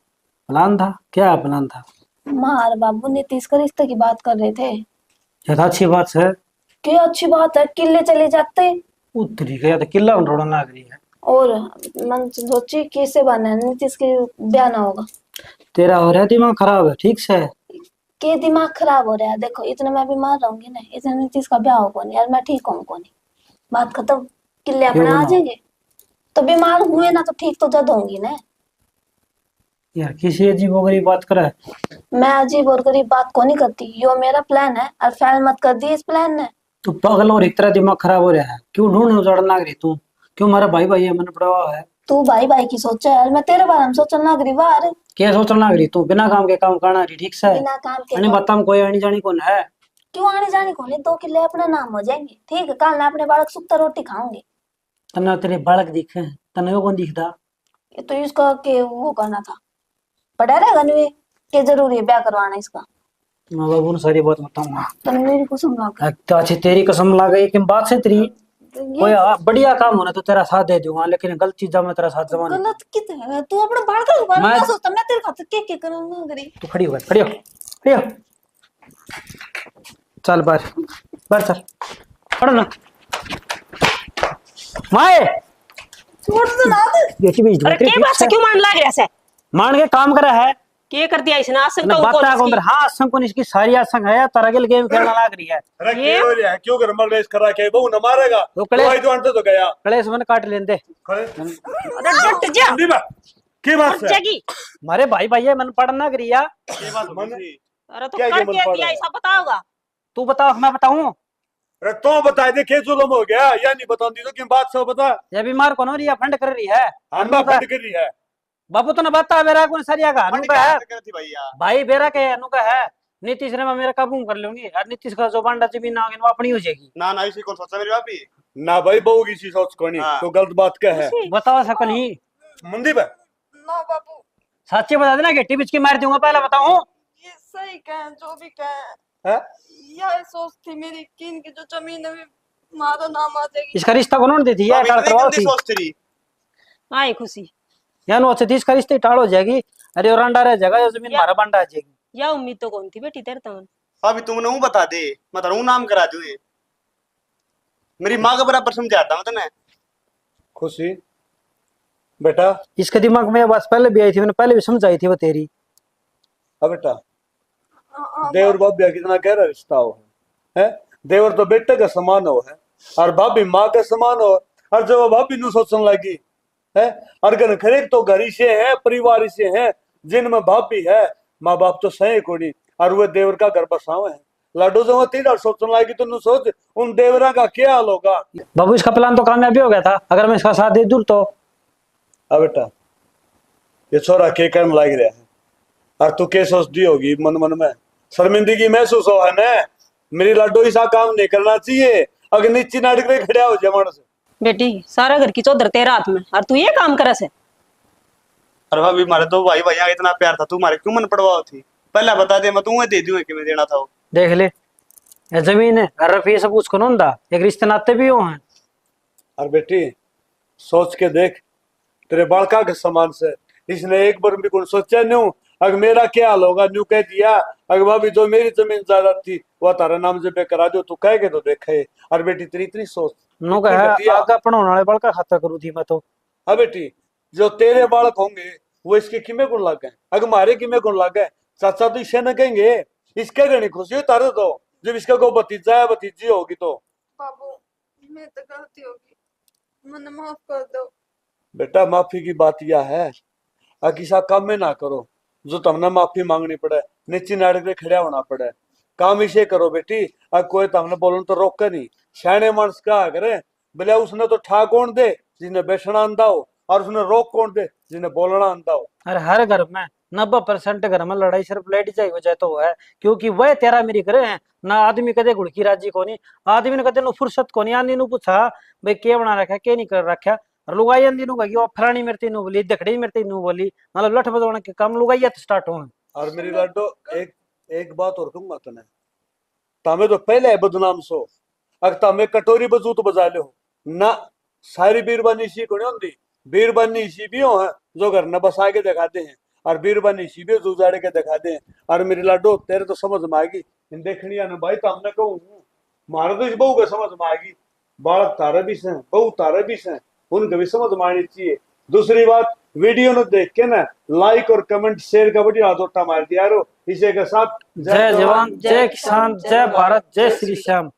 प्लान था? क्या प्लान था? माँ और बाबू नीतीश का रिश्ते की बात कर रहे थे। ये तो अच्छी बात है। क्या अच्छी बात है, किले चले जाते। उतरी गया तो किला में रोड़ा लग रही है। और मन सोची कैसे बना है, नीतीश के ब्याह ना होगा। तेरा हो रहा है दिमाग खराब है, ठीक से? के दिमाग खराब हो रहा है? देखो इतना मैं बीमार रहूंगी ना, इतना नीतीश का ब्याह होगा नहीं, यार मैं ठीक हूँ कौन। बात खत्म, किले अपने क्यों आ ना? जाएंगे। तो बीमार हुए ना तो ठीक तो जद होंगी ना। यार किसी अजीब गरीब बात करे। मैं अजीब और गरीब बात को नहीं करती, यो मेरा प्लान है और फेल मत कर दी इस प्लान ने। तू पागल और एक तरह दिमाग खराब हो रहा है, क्यों ढूंढने उजाड़ने लग रही तू? क्यों हमारा भाई भाई है, मन पड़वा है। तू भाई भाई की सोचा यार, मैं तेरे बारे में सोचने लग रही बाहर। क्या सोचने लग रही तू? बिना काम के काम करना रही, ठीक से? बिना काम के अने बता कोई आनी जानी कौन है? क्यों आने जाने को नहीं, 2 किले अपने नाम हो जाएंगे, ठीक है? कल ना अपने बालक सुखता रोटी खाओगे। तना तेरे बालक दिखे, तना वो कौन दिखता? ये तो इसका के वो करना था, पढ़ा रहेगा नहीं के जरूरी है ब्याह करवाना इसका। मैं बाबू ने सारी बात बताऊंगा। तो मेरी को समझा तो अच्छी तेरी कसम ला गई कि बात से तेरी कोई ये बढ़िया काम होना तो तेरा साथ दे दूंगा, लेकिन गलत चीजा में तेरा साथ जमा नहीं। गलत कितना है, तू अपने बाल का बारे में मैं- ना सोचता, मैं तेरे खातिर के करूंगा गरी। तू खड़ी हो गई, खड़ी हो, खड़ी हो। चल बाहर, बाहर चल, पढ़ ना माए। छोड़ तो ना दे। बेटी भेज अरे के बात से क्यों मान लाग रहा है? मान के काम करा है। के कर दिया इसने? आसन ने तो बता को उनको अंदर हाँ आसंग को इसकी सारी आसंग है, तरगल गेम खेलना लाग रही है। अरे क्यों हो रहा है? क्यों घर में रेस करा के बहू न मारेगा? तो कले- दवाई तो अंत तो गया। कलेश मन काट लेंदे। खड़े अरे डट जा, मंदी बा की बात हट है? जाएगी। मारे भाई भाई है, मन पढ़ना करिया। ये बात हो मन गई। अरे तो क्या कर ये मन क्या पड़ दिया रहा है? ऐसा बताओगा? तू बता मैं बताऊं? अरे तो बता दे के जुल्म हो गया या नहीं बताऊंगी तो की बात सब बता। ये बीमार कौन हो रही है, फंड कर रही है? अम्मा फट कर रही है। बाबू तो ने बता बेरा कौन सरिया का पंडित अनुका है, क्या थी भैया? भाई बेरा के अनुका है। नीतीश ने मैं मेरा काबू कर लूंगी और नीतीश का जो बांडा जमीन आगे वो अपनी हो जाएगी। ना ना इसी कौन सोचा मेरी भाभी। ना भाई बहू की सी सोच को नहीं हाँ। तो गलत बात क्या है? बताओ सकल ही मंदी बा ना बाबू, सच्ची बता देना, गेटी बिच की मार दूंगा पहले बताऊं। ये सही कहे जो भी कहे, है? यह सोच थी मेरी कि इनकी जो जमीन है वो हमारा नाम आ जाएगी। इसका रिश्ता कौन दी थी? भाभी टाल इतनी करवाओ गंदी थी सोच तेरी। आई खुशी या नो अच्छा इसका रिश्ता टाल हो जाएगी। अरे और अंडा रह जाएगा, ये जमीन या- हमारा बांडा आ जाएगी। या उम्मीद तो कौन थी बेटी तेरे तो? भाभी तुमने वो बता दे, मैं तेरा नाम करा दूं। मेरी माँ का बराबर समझाता मैं तने। खुशी बेटा इसके दिमाग में ये बात पहले भी आई थी, मैंने पहले भी समझाई थी वो तेरी। अब बेटा देवर बाप कितना गहरा रिश्ता हो है? देवर तो बेटे का समान हो है और भाभी माँ का समान हो। और जब वो भाभी नु सोचने लगी है और गन खरीद तो घर से है, परिवार से है, जिनमें भाभी है माँ बाप तो सही कोनी और वो देवर का घर बसावे है। लाडो जब वो तीन सोचने लगी तो नु सोच उन देवरा का क्या हाल होगा। बाबू इसका प्लान तो कामयाबी हो गया था, अगर मैं इसका साथ दे दूं तो। अब बेटा ये छोरा के करने लग रहा है और तू के सोच दी होगी मन मन में शर्मिंदगी महसूस हो है ना? मेरी लाडो ऐसा काम नहीं करना चाहिए, अगर नीचे नाटक में खड़ा हो जाए मानस। बेटी सारा घर की चौधर तेरा हाथ में और तू ये काम करे से? अरे भाभी मारे तो भाई भैया इतना प्यार था, तुम्हारे क्यों मन पड़वा थी? पहले बता दे, मैं तुम्हें दे दूं कि मैं देना था वो। देख ले ये जमीन है और रफी सब उसको नोंदा, एक रिश्ते नाते भी हो हैं। और बेटी सोच के देख तेरे बालका के समान से इसने एक बार भी कुछ सोचा नहीं अगर मेरा क्या हाल होगा। न्यू कह दिया अगर भाभी जो मेरी जमीन जायदाद थी वह तारा नाम से पे करा दो, तू कह के तो देखे। और बेटी तेरी इतनी सोच नो इतनी कहा घटिया। आगा पढ़ाने वाले बड़का खाता करू थी मैं तो। हाँ बेटी जो तेरे बालक होंगे वो इसके किमे गुण लग गए, अगर हमारे किमे गुण लग गए चाचा तो इसे न कहेंगे। इसके गणी खुशी हो तारे तो जब इसका को भतीजा है भतीजी होगी तो। बाबू मैं तो गलती होगी, मुझे माफ कर दो। बेटा माफी की बात यह है किसा काम में ना करो जो तुमने माफी मांगनी पड़े, नीचे नाड़े पे खड़ा होना पड़े। काम इसे करो बेटी अब कोई तो हमने बोलने तो रोका नहीं, सियाने मानस क्या करे बोले उसने तो ठा कौन दे जिन्हें बेचना आंदा हो, और उसने रोक कौन दे जिन्हें बोलना आंदा हो। अरे हर घर में 90% घर में लड़ाई सिर्फ लेडीज की वजह तो है, क्योंकि वह तेरा मेरी करे हैं ना। आदमी कदे घुड़की राजी कोनी, आदमी ने कदे नु फुर्सत कोनी आंदी नु पूछा भाई के बना रखा के नहीं कर रखा, और लुगाई आंदी नु कही फलानी मेरती नु बोली दखड़ी मेरती नु बोली, मतलब लठ बजवाने के काम लुगाई स्टार्ट हो। और मेरी लाडो एक बात और कहूंगा तने, तमे तो पहले है बदनाम सो, अगर तमे कटोरी बजू तो बजा ले हो ना, सारी बीरबानी सी को नहीं होती, बीरबानी सी भी हो है जो घर न बसा के दिखाते हैं, और बीरबानी सी भी जुजाड़े के दिखाते हैं। और मेरी लाडो तेरे तो समझ में आएगी इन देखनी ना भाई, तो हमने कहूँ मारो तो इस बहू के समझ में आएगी, बालक तारे भी से बहू तारे भी से, उनके भी समझ में आनी चाहिए। दूसरी बात, वीडियो ने देख के ना लाइक और कमेंट शेयर का बढ़िया हाथ मार दिया। इसी के साथ जय जवान जय किसान जय भारत जय श्री श्याम।